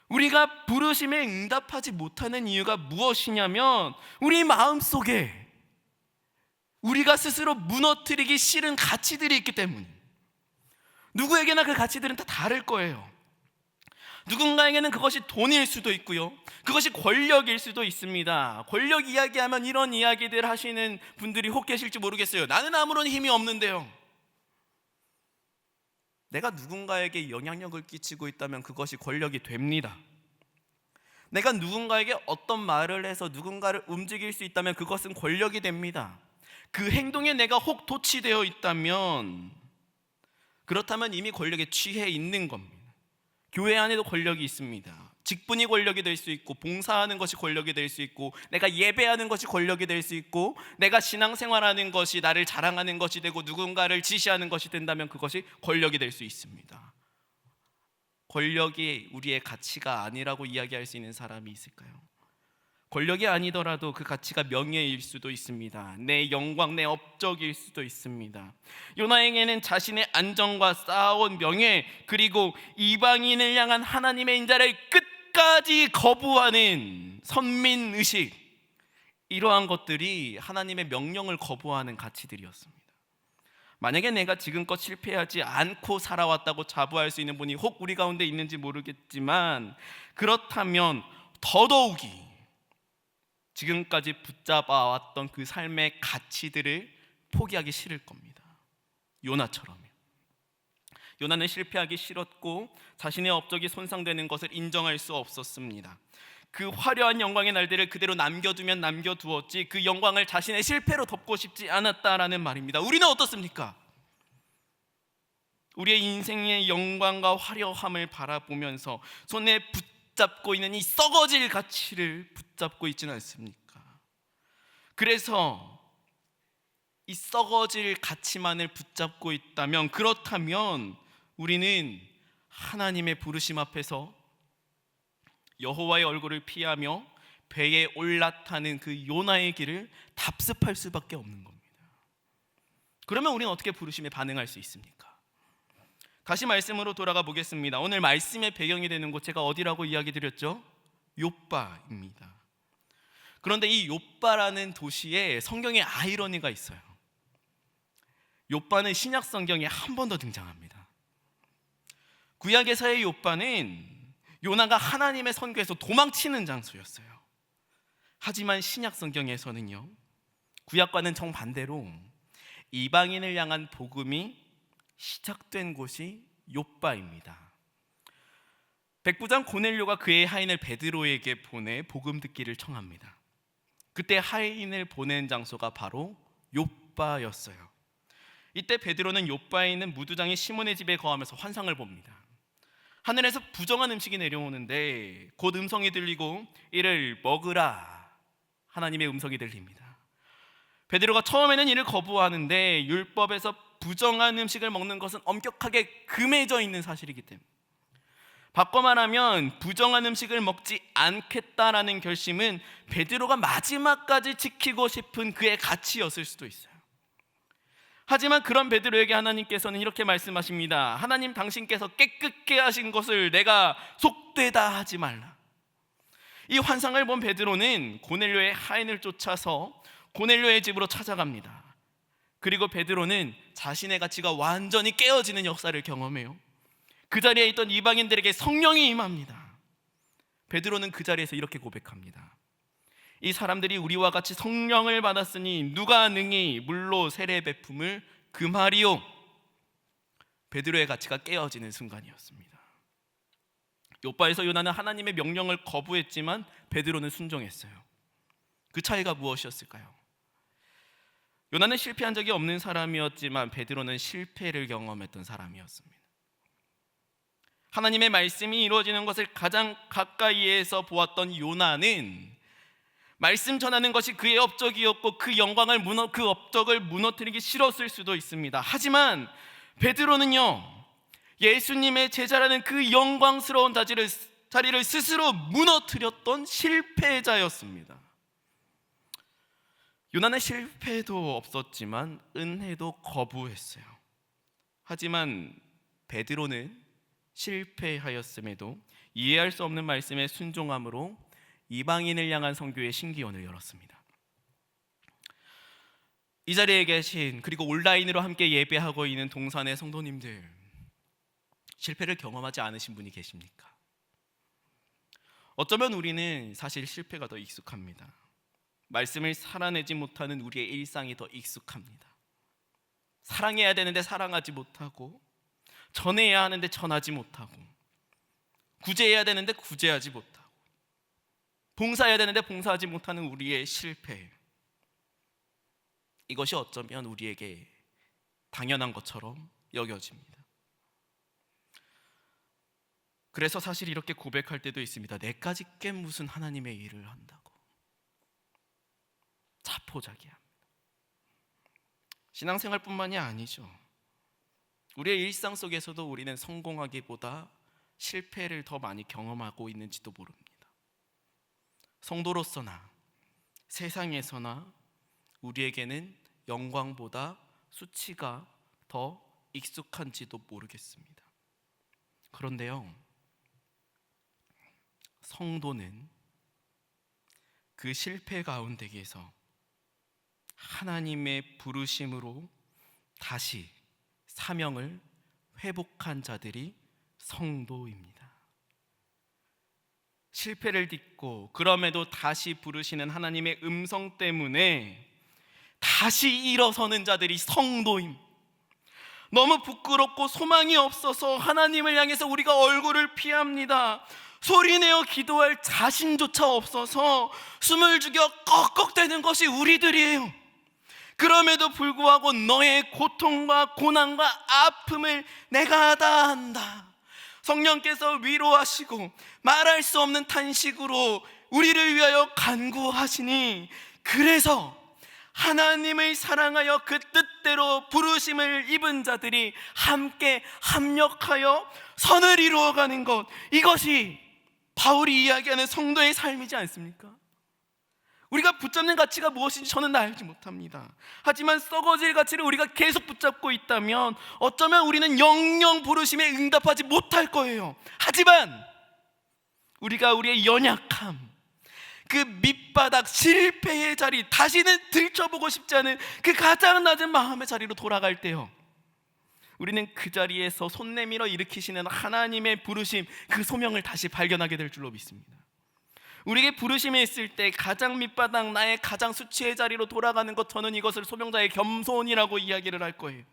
우리가 부르심에 응답하지 못하는 이유가 무엇이냐면 우리 마음속에 우리가 스스로 무너뜨리기 싫은 가치들이 있기 때문에. 누구에게나 그 가치들은 다 다를 거예요. 누군가에게는 그것이 돈일 수도 있고요, 그것이 권력일 수도 있습니다. 권력 이야기하면 이런 이야기들 하시는 분들이 혹 계실지 모르겠어요. 나는 아무런 힘이 없는데요. 내가 누군가에게 영향력을 끼치고 있다면 그것이 권력이 됩니다. 내가 누군가에게 어떤 말을 해서 누군가를 움직일 수 있다면 그것은 권력이 됩니다. 그 행동에 내가 혹 도취되어 있다면, 그렇다면 이미 권력에 취해 있는 겁니다. 교회 안에도 권력이 있습니다. 직분이 권력이 될 수 있고, 봉사하는 것이 권력이 될 수 있고, 내가 예배하는 것이 권력이 될 수 있고, 내가 신앙생활하는 것이 나를 자랑하는 것이 되고 누군가를 지시하는 것이 된다면 그것이 권력이 될 수 있습니다. 권력이 우리의 가치가 아니라고 이야기할 수 있는 사람이 있을까요? 권력이 아니더라도 그 가치가 명예일 수도 있습니다. 내 영광, 내 업적일 수도 있습니다. 요나에게는 자신의 안정과 쌓아온 명예, 그리고 이방인을 향한 하나님의 인자를 끝까지 거부하는 선민의식, 이러한 것들이 하나님의 명령을 거부하는 가치들이었습니다. 만약에 내가 지금껏 실패하지 않고 살아왔다고 자부할 수 있는 분이 혹 우리 가운데 있는지 모르겠지만, 그렇다면 더더욱이 지금까지 붙잡아왔던 그 삶의 가치들을 포기하기 싫을 겁니다. 요나처럼요. 요나는 실패하기 싫었고 자신의 업적이 손상되는 것을 인정할 수 없었습니다. 그 화려한 영광의 날들을 그대로 남겨두면 남겨두었지 그 영광을 자신의 실패로 덮고 싶지 않았다라는 말입니다. 우리는 어떻습니까? 우리의 인생의 영광과 화려함을 바라보면서 손에 붙잡고 있는 이 썩어질 가치를 붙잡고 있지는 않습니까? 그래서 이 썩어질 가치만을 붙잡고 있다면, 그렇다면 우리는 하나님의 부르심 앞에서 여호와의 얼굴을 피하며 배에 올라타는 그 요나의 길을 답습할 수밖에 없는 겁니다. 그러면 우리는 어떻게 부르심에 반응할 수 있습니까? 다시 말씀으로 돌아가 보겠습니다. 오늘 말씀의 배경이 되는 곳, 제가 어디라고 이야기 드렸죠? 욥바입니다. 그런데 이 욥바라는 도시에 성경에 아이러니가 있어요. 욥바는 신약 성경에 한 번 더 등장합니다. 구약에서의 욥바는 요나가 하나님의 선교에서 도망치는 장소였어요. 하지만 신약 성경에서는요, 구약과는 정반대로 이방인을 향한 복음이 시작된 곳이 욥바입니다. 백부장 고넬료가 그의 하인을 베드로에게 보내 복음 듣기를 청합니다. 그때 하인을 보낸 장소가 바로 욥바였어요. 이때 베드로는 욥바에 있는 무두장이 시몬의 집에 거하면서 환상을 봅니다. 하늘에서 부정한 음식이 내려오는데 곧 음성이 들리고 이를 먹으라, 하나님의 음성이 들립니다. 베드로가 처음에는 이를 거부하는데 율법에서 부정한 음식을 먹는 것은 엄격하게 금해져 있는 사실이기 때문에, 바꿔 말하면 부정한 음식을 먹지 않겠다라는 결심은 베드로가 마지막까지 지키고 싶은 그의 가치였을 수도 있어요. 하지만 그런 베드로에게 하나님께서는 이렇게 말씀하십니다. 하나님, 당신께서 깨끗게 하신 것을 내가 속되다 하지 말라. 이 환상을 본 베드로는 고넬료의 하인을 쫓아서 고넬료의 집으로 찾아갑니다. 그리고 베드로는 자신의 가치가 완전히 깨어지는 역사를 경험해요. 그 자리에 있던 이방인들에게 성령이 임합니다. 베드로는 그 자리에서 이렇게 고백합니다. 이 사람들이 우리와 같이 성령을 받았으니 누가 능히 물로 세례 베품을 금하리요. 베드로의 가치가 깨어지는 순간이었습니다. 욥바에서 요나는 하나님의 명령을 거부했지만 베드로는 순종했어요. 그 차이가 무엇이었을까요? 요나는 실패한 적이 없는 사람이었지만 베드로는 실패를 경험했던 사람이었습니다. 하나님의 말씀이 이루어지는 것을 가장 가까이에서 보았던 요나는 말씀 전하는 것이 그의 업적이었고 그 업적을 무너뜨리기 싫었을 수도 있습니다. 하지만 베드로는요, 예수님의 제자라는 그 영광스러운 자리를 스스로 무너뜨렸던 실패자였습니다. 요나는 실패도 없었지만 은혜도 거부했어요. 하지만 베드로는 실패하였음에도 이해할 수 없는 말씀에 순종함으로 이방인을 향한 선교의 신기원을 열었습니다. 이 자리에 계신, 그리고 온라인으로 함께 예배하고 있는 동산의 성도님들, 실패를 경험하지 않으신 분이 계십니까? 어쩌면 우리는 사실 실패가 더 익숙합니다. 말씀을 살아내지 못하는 우리의 일상이 더 익숙합니다. 사랑해야 되는데 사랑하지 못하고, 전해야 하는데 전하지 못하고, 구제해야 되는데 구제하지 못하고, 봉사해야 되는데 봉사하지 못하는 우리의 실패, 이것이 어쩌면 우리에게 당연한 것처럼 여겨집니다. 그래서 사실 이렇게 고백할 때도 있습니다. 내까지 꽤 무슨 하나님의 일을 한다고. 자포자기합니다. 신앙생활뿐만이 아니죠. 우리의 일상 속에서도 우리는 성공하기보다 실패를 더 많이 경험하고 있는지도 모릅니다. 성도로서나 세상에서나 우리에게는 영광보다 수치가 더 익숙한지도 모르겠습니다. 그런데요, 성도는 그 실패 가운데에서 하나님의 부르심으로 다시 사명을 회복한 자들이 성도입니다. 실패를 딛고 그럼에도 다시 부르시는 하나님의 음성 때문에 다시 일어서는 자들이 성도입니다. 너무 부끄럽고 소망이 없어서 하나님을 향해서 우리가 얼굴을 피합니다. 소리내어 기도할 자신조차 없어서 숨을 죽여 꺽꺽대는 것이 우리들이에요. 그럼에도 불구하고 너의 고통과 고난과 아픔을 내가 다 안다. 성령께서 위로하시고 말할 수 없는 탄식으로 우리를 위하여 간구하시니, 그래서 하나님을 사랑하여 그 뜻대로 부르심을 입은 자들이 함께 합력하여 선을 이루어가는 것, 이것이 바울이 이야기하는 성도의 삶이지 않습니까? 우리가 붙잡는 가치가 무엇인지 저는 알지 못합니다. 하지만 썩어질 가치를 우리가 계속 붙잡고 있다면 어쩌면 우리는 영영 부르심에 응답하지 못할 거예요. 하지만 우리가 우리의 연약함, 그 밑바닥 실패의 자리, 다시는 들춰보고 싶지 않은 그 가장 낮은 마음의 자리로 돌아갈 때요, 우리는 그 자리에서 손 내밀어 일으키시는 하나님의 부르심, 그 소명을 다시 발견하게 될 줄로 믿습니다. 우리에게 부르심이 있을 때 가장 밑바닥, 나의 가장 수치의 자리로 돌아가는 것, 저는 이것을 소명자의 겸손이라고 이야기를 할 거예요.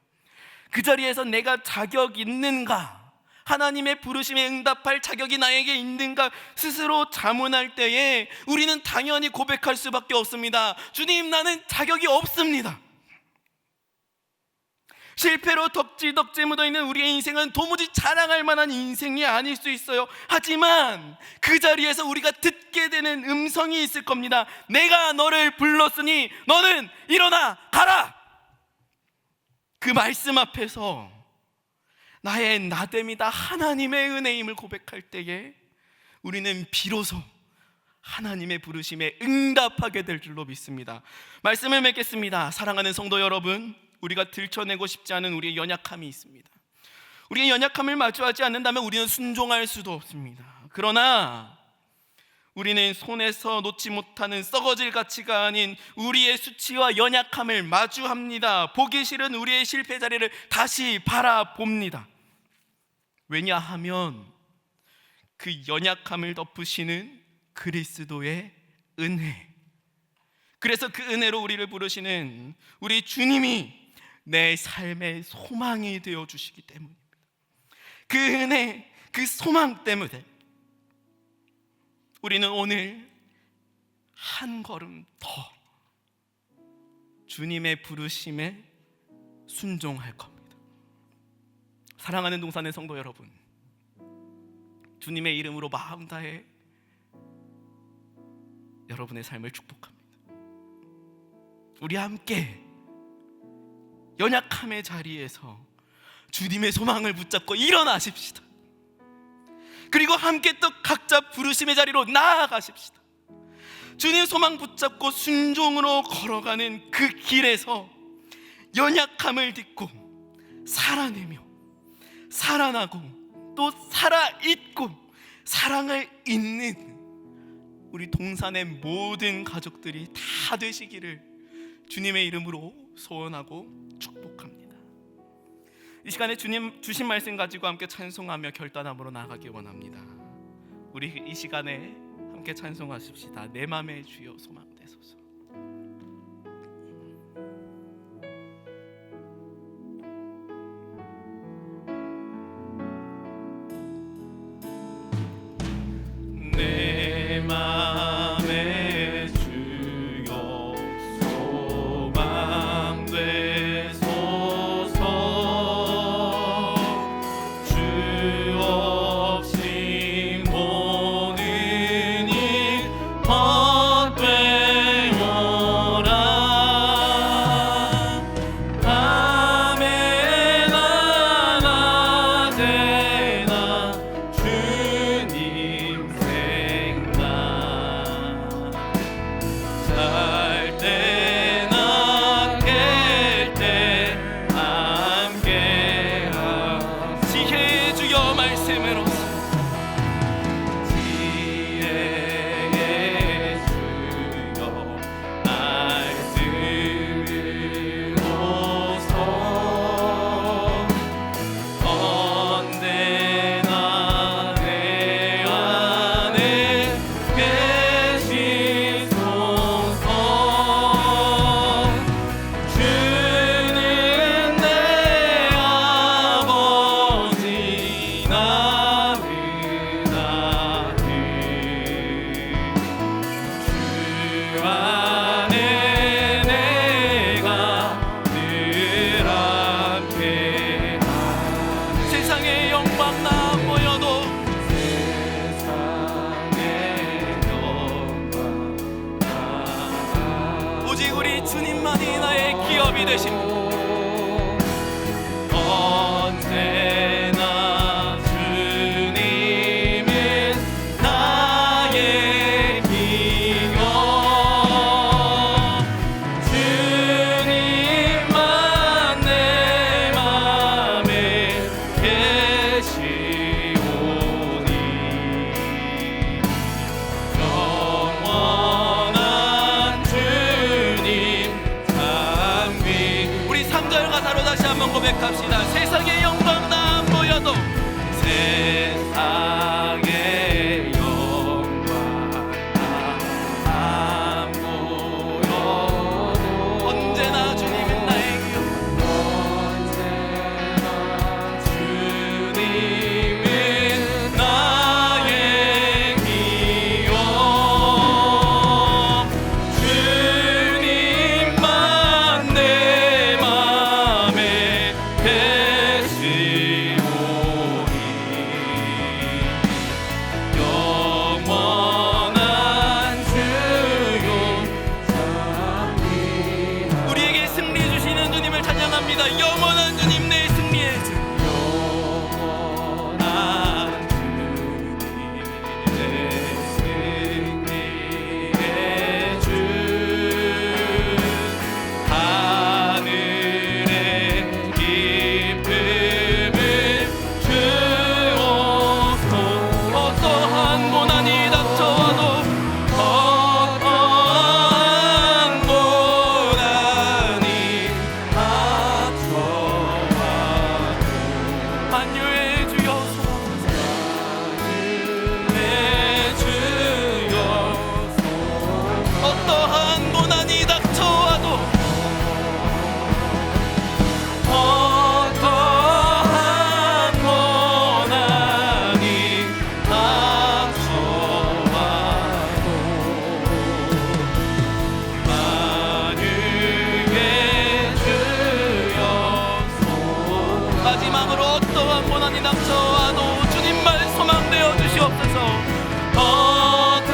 그 자리에서 내가 자격 있는가, 하나님의 부르심에 응답할 자격이 나에게 있는가 스스로 자문할 때에 우리는 당연히 고백할 수밖에 없습니다. 주님, 나는 자격이 없습니다. 실패로 덕지덕지 묻어있는 우리의 인생은 도무지 자랑할 만한 인생이 아닐 수 있어요. 하지만 그 자리에서 우리가 듣게 되는 음성이 있을 겁니다. 내가 너를 불렀으니 너는 일어나 가라. 그 말씀 앞에서 나의 나됨이다 하나님의 은혜임을 고백할 때에 우리는 비로소 하나님의 부르심에 응답하게 될 줄로 믿습니다. 말씀을 맺겠습니다. 사랑하는 성도 여러분, 우리가 들춰내고 싶지 않은 우리의 연약함이 있습니다. 우리의 연약함을 마주하지 않는다면 우리는 순종할 수도 없습니다. 그러나 우리는 손에서 놓지 못하는 썩어질 가치가 아닌 우리의 수치와 연약함을 마주합니다. 보기 싫은 우리의 실패 자리를 다시 바라봅니다. 왜냐하면 그 연약함을 덮으시는 그리스도의 은혜, 그래서 그 은혜로 우리를 부르시는 우리 주님이 내 삶의 소망이 되어주시기 때문입니다. 그 은혜, 그 소망 때문에 우리는 오늘 한 걸음 더 주님의 부르심에 순종할 겁니다. 사랑하는 동산의 성도 여러분, 주님의 이름으로 마음 다해 여러분의 삶을 축복합니다. 우리 함께 연약함의 자리에서 주님의 소망을 붙잡고 일어나십시다. 그리고 함께 또 각자 부르심의 자리로 나아가십시다. 주님 소망 붙잡고 순종으로 걸어가는 그 길에서 연약함을 딛고 살아내며 살아나고 또 살아있고 사랑을 잇는 우리 동산의 모든 가족들이 다 되시기를 주님의 이름으로 소원하고 축복합니다. 이 시간에 주님 주신 말씀 가지고 함께 찬송하며 결단함으로 나아가기 원합니다. 우리 이 시간에 함께 찬송하십시다. 내 맘의 주여 소망되소서. 내 맘의 주여 소망되소서. 주 없이 모든 일 헛되요. 합시다. 세상의 영광 나 안 보여도 세상의 영광 나 안 보여도 언제나 주님은 나의 기억 주님은 나의 기억 주님만 내 맘에 계시오니 영원한 주요 우리에게 승리 주시는 주님을 찬양합니다. 영원한 주님 내 승리의 주 영원한 주님 내 승리의 주 하늘의 기쁨을 주옵소서. 어떠한 고난이 닥쳐와도 어떠한 고난이 닥쳐와도 만유의 주여서 내 주여서 어떠한 고난이 닥쳐와도 어떠한 고난이 닥쳐와도 만유의 주여서 마지막으로 어떠한 고난이 닥쳐와도 주님만 소망되어 주시옵소서. 어떠한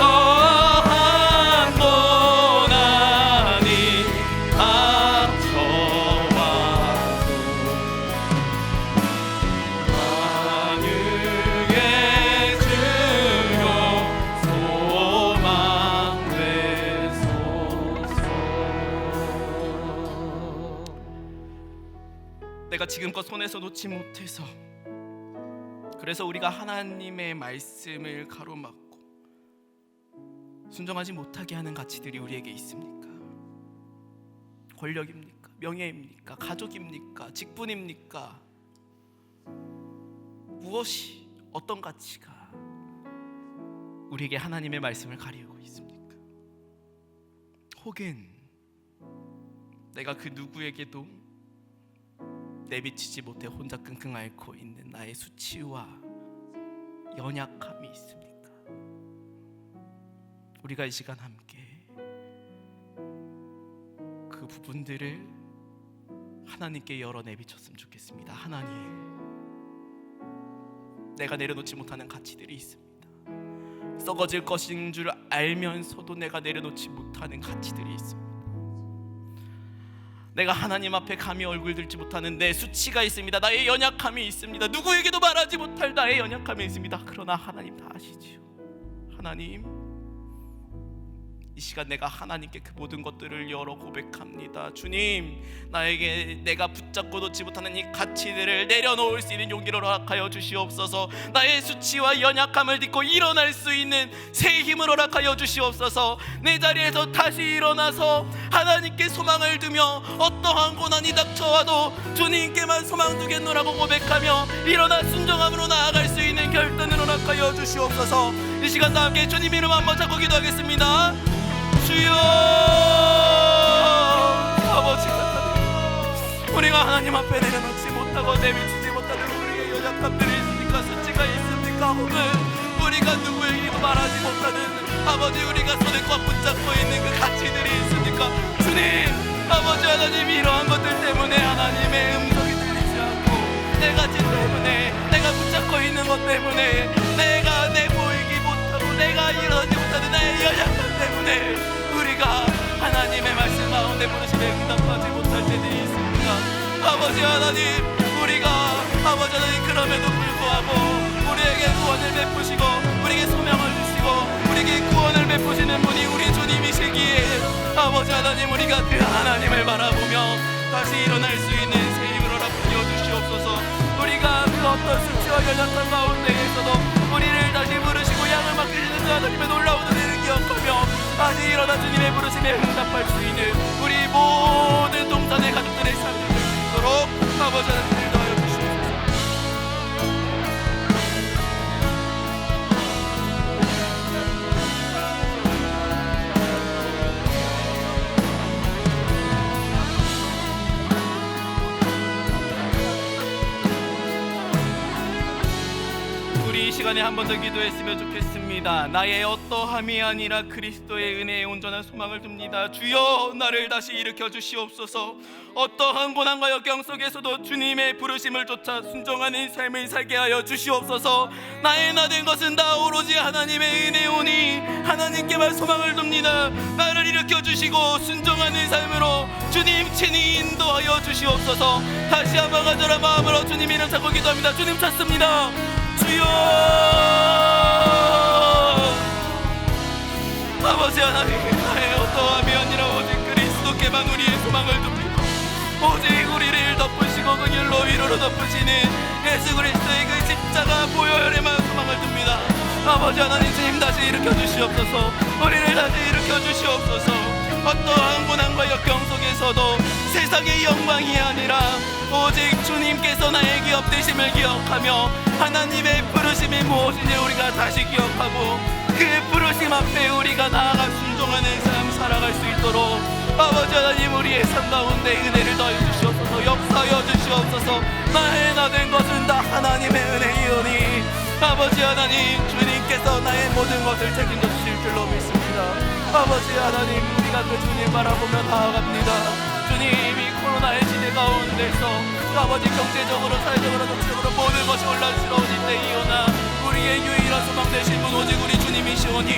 고난이 닥쳐와도 만유의 주여 소망되소서. 내가 지금껏 손에서 놓지 못해서 그래서 우리가 하나님의 말씀을 가로막고 순종하지 못하게 하는 가치들이 우리에게 있습니까? 권력입니까? 명예입니까? 가족입니까? 직분입니까? 무엇이 어떤 가치가 우리에게 하나님의 말씀을 가리우고 있습니까? 혹은 내가 그 누구에게도 내비치지 못해 혼자 끙끙 앓고 있는 나의 수치와 연약함이 있습니까? 우리가 이 시간 함께 그 부분들을 하나님께 열어 내비쳤으면 좋겠습니다. 하나님, 내가 내려놓지 못하는 가치들이 있습니다. 썩어질 것인 줄 알면서도 내가 내려놓지 못하는 가치들이 있습니다. 내가 하나님 앞에 감히 얼굴 들지 못하는 내 수치가 있습니다. 나의 연약함이 있습니다. 누구에게도 말하지 못할 나의 연약함이 있습니다. 그러나 하나님 다 아시지요. 하나님, 이 시간 내가 하나님께 그 모든 것들을 열어 고백합니다. 주님, 나에게 내가 붙잡고 놓지 못하는 이 가치들을 내려놓을 수 있는 용기를 허락하여 주시옵소서. 나의 수치와 연약함을 딛고 일어날 수 있는 새 힘을 허락하여 주시옵소서. 내 자리에서 다시 일어나서 하나님께 소망을 두며 어떠한 고난이 닥쳐와도 주님께만 소망 두겠노라고 고백하며 일어나 순종함으로 나아갈 수 있는 결단을 허락하여 주시옵소서. 이 시간 다 함께 주님 이름 한번 잡고 기도하겠습니다. 주여, 아버지, 우리가 하나님 앞에 내려놓지 못하고 내비치지 못하는 우리의 연약함들이 있습니까? 수치가 있습니까? 혹은 우리가 누구에게도 말하지 못하는 아버지, 우리가 손에 꽉 붙잡고 있는 그 가치들이 있습니까? 주님, 아버지 하나님, 이러한 것들 때문에 하나님의 음성이 들리지 않고 내 가치 때문에, 내가 붙잡고 있는 것 때문에, 내가 내보이기 못하고 내가 이러지 못하는 나의 연약함 때문에 우리가 하나님의 말씀 가운데 부르심에 응답하지 못할 때들이 있습니다. 아버지 하나님, 우리가 아버지 하나님 그럼에도 불구하고 우리에게 구원을 베푸시고 우리에게 소명을 주시고 우리에게 구원을 베푸시는 분이 우리 주님이시기에 아버지 하나님, 우리가 그 하나님을 바라보며 다시 일어날 수 있는 새 힘을 허락하여 주시옵소서. 우리가 그 어떤 수치와 연약함 가운데에서도 우리를 다시 부르시고 양을 맡기시는 그 하나님의 놀라운 은혜를 기억하며 다시 일어나 주님의 부르심에 응답할 수 있는 우리 모든 동산의 가족들의 삶이 될 수 있도록 아버지 하나님 시간에 한 번 더 기도했으면 좋겠습니다. 나의 어떠함이 아니라 그리스도의 은혜에 온전한 소망을 둡니다. 주여 나를 다시 일으켜 주시옵소서. 어떠한 고난과 역경 속에서도 주님의 부르심을 쫓아 순종하는 삶을 살게 하여 주시옵소서. 나의 나 된 것은 다 오로지 하나님의 은혜오니 하나님께만 소망을 둡니다. 나를 일으켜 주시고 순종하는 삶으로 주님 친히 인도하여 주시옵소서. 다시 한번 간절한 마음으로 주님 이름 찾고 기도합니다. 주님 찾습니다. 주여 아버지 하나님, 나의 어떠함이 아니라 오직 그리스도께만 우리의 소망을 둡니다. 오직 우리를 덮으시고 그일로 위로로 덮으시는 예수 그리스도의 그 십자가 보혈에만 소망을 둡니다. 아버지 하나님, 주님 다시 일으켜 주시옵소서. 우리를 다시 일으켜 주시옵소서. 어떠한 고난과 역경 속에서도 세상의 영광이 아니라 오직 주님께서 나의 기업 되심을 기억하며 하나님의 부르심이 무엇인지 우리가 다시 기억하고 그 부르심 앞에 우리가 나아가 순종하는 삶 살아갈 수 있도록 아버지 하나님, 우리의 삶 가운데 은혜를 더해 주시옵소서. 역사하여 주시옵소서. 나의 나 된 것은 다 하나님의 은혜이오니 아버지 하나님, 주님께서 나의 모든 것을 책임져 주실 줄로 믿습니다. 아버지 하나님, 우리가 그 주님 바라보며 나아갑니다. 주님이 코로나의 시대 가운데서 아버지 경제적으로 사회적으로 정치적으로 모든 것이 혼란스러운 이때이오나 우리의 유일한 소망 되신 분 오직 우리 주님이시오니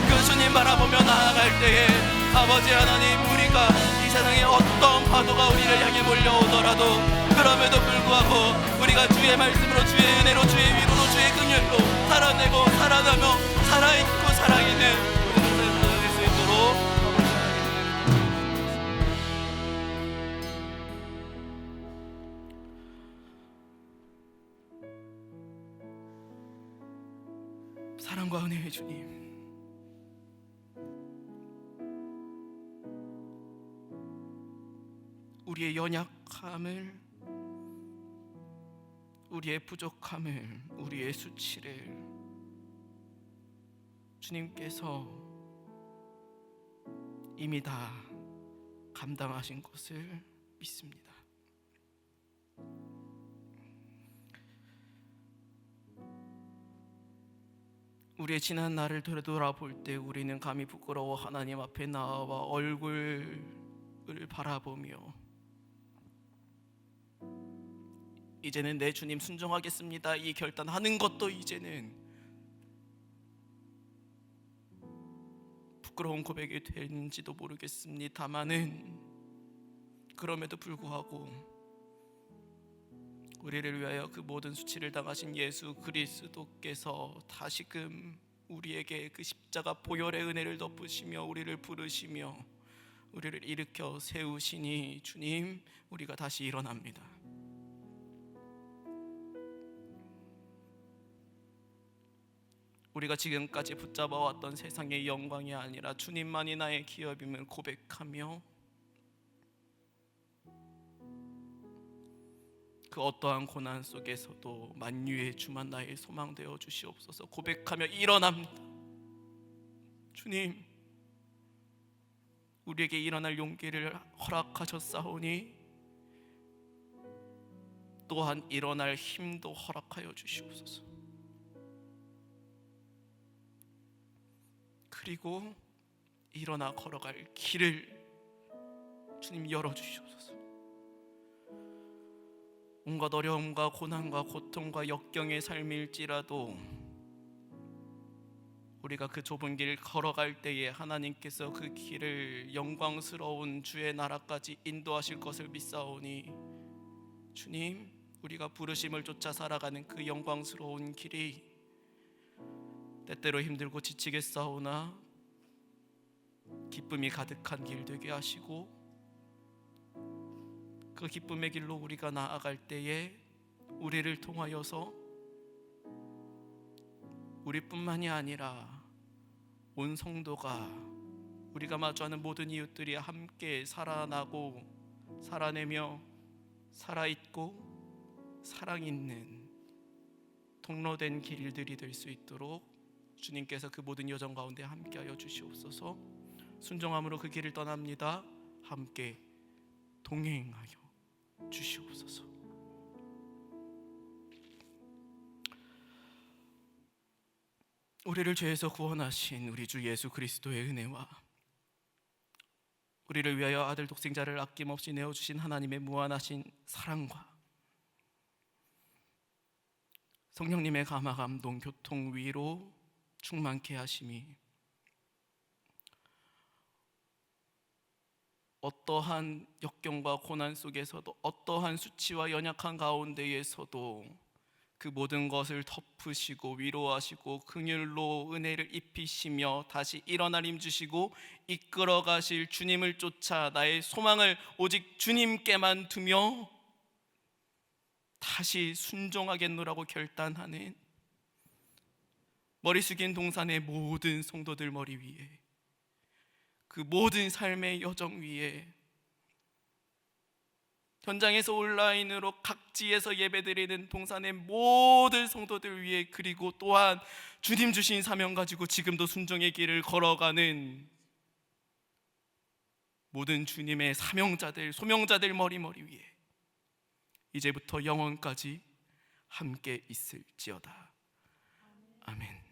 그 주님 바라보며 나아갈 때에 아버지 하나님, 우리가 이 세상에 어떤 파도가 우리를 향해 몰려오더라도 그럼에도 불구하고 우리가 주의 말씀으로 주의 은혜로 주의 위로로 주의 긍휼로 살아내고 살아나며 살아있고 살아있는 우리 인생을 살아낼 수 있도록 사랑과 은혜의 주님, 우리의 연약함을, 우리의 부족함을, 우리의 수치를 주님께서 이미 다 감당하신 것을 믿습니다. 우리의 지난 날을 되돌아볼 때 우리는 감히 부끄러워 하나님 앞에 나와 얼굴을 바라보며 이제는 내 주님 순종하겠습니다 이 결단하는 것도 이제는 부끄러운 고백이 되는지도 모르겠습니다마는 그럼에도 불구하고 우리를 위하여 그 모든 수치를 당하신 예수 그리스도께서 다시금 우리에게 그 십자가 보혈의 은혜를 덮으시며 우리를 부르시며 우리를 일으켜 세우시니 주님, 우리가 다시 일어납니다. 우리가 지금까지 붙잡아왔던 세상의 영광이 아니라 주님만이 나의 기업임을 고백하며 그 어떠한 고난 속에서도 만유의 주만 나의 소망 되어 주시옵소서. 고백하며 일어납니다. 주님, 우리에게 일어날 용기를 허락하셨사오니 또한 일어날 힘도 허락하여 주시옵소서. 그리고 일어나 걸어갈 길을 주님 열어주시옵소서. 온갖 어려움과 고난과 고통과 역경의 삶일지라도 우리가 그 좁은 길 걸어갈 때에 하나님께서 그 길을 영광스러운 주의 나라까지 인도하실 것을 믿사오니 주님, 우리가 부르심을 쫓아 살아가는 그 영광스러운 길이 때때로 힘들고 지치겠사오나 기쁨이 가득한 길 되게 하시고 그 기쁨의 길로 우리가 나아갈 때에 우리를 통하여서 우리뿐만이 아니라 온 성도가 우리가 마주하는 모든 이웃들이 함께 살아나고 살아내며 살아있고 사랑있는 통로된 길들이 될 수 있도록 주님께서 그 모든 여정 가운데 함께하여 주시옵소서. 순종함으로 그 길을 떠납니다. 함께 동행하여 주시옵소서. 우리를 죄에서 구원하신 우리 주 예수 그리스도의 은혜와 우리를 위하여 아들 독생자를 아낌없이 내어주신 하나님의 무한하신 사랑과 성령님의 감화 감동 교통 위로 충만케 하심이 어떠한 역경과 고난 속에서도 어떠한 수치와 연약한 가운데에서도 그 모든 것을 덮으시고 위로하시고 긍휼로 은혜를 입히시며 다시 일어날 힘 주시고 이끌어 가실 주님을 쫓아 나의 소망을 오직 주님께만 두며 다시 순종하겠노라고 결단하는 머리 숙인 동산의 모든 성도들 머리 위에 그 모든 삶의 여정 위에 현장에서 온라인으로 각지에서 예배드리는 동산의 모든 성도들 위해 그리고 또한 주님 주신 사명 가지고 지금도 순종의 길을 걸어가는 모든 주님의 사명자들 소명자들 머리 위에 이제부터 영원까지 함께 있을지어다. 아멘.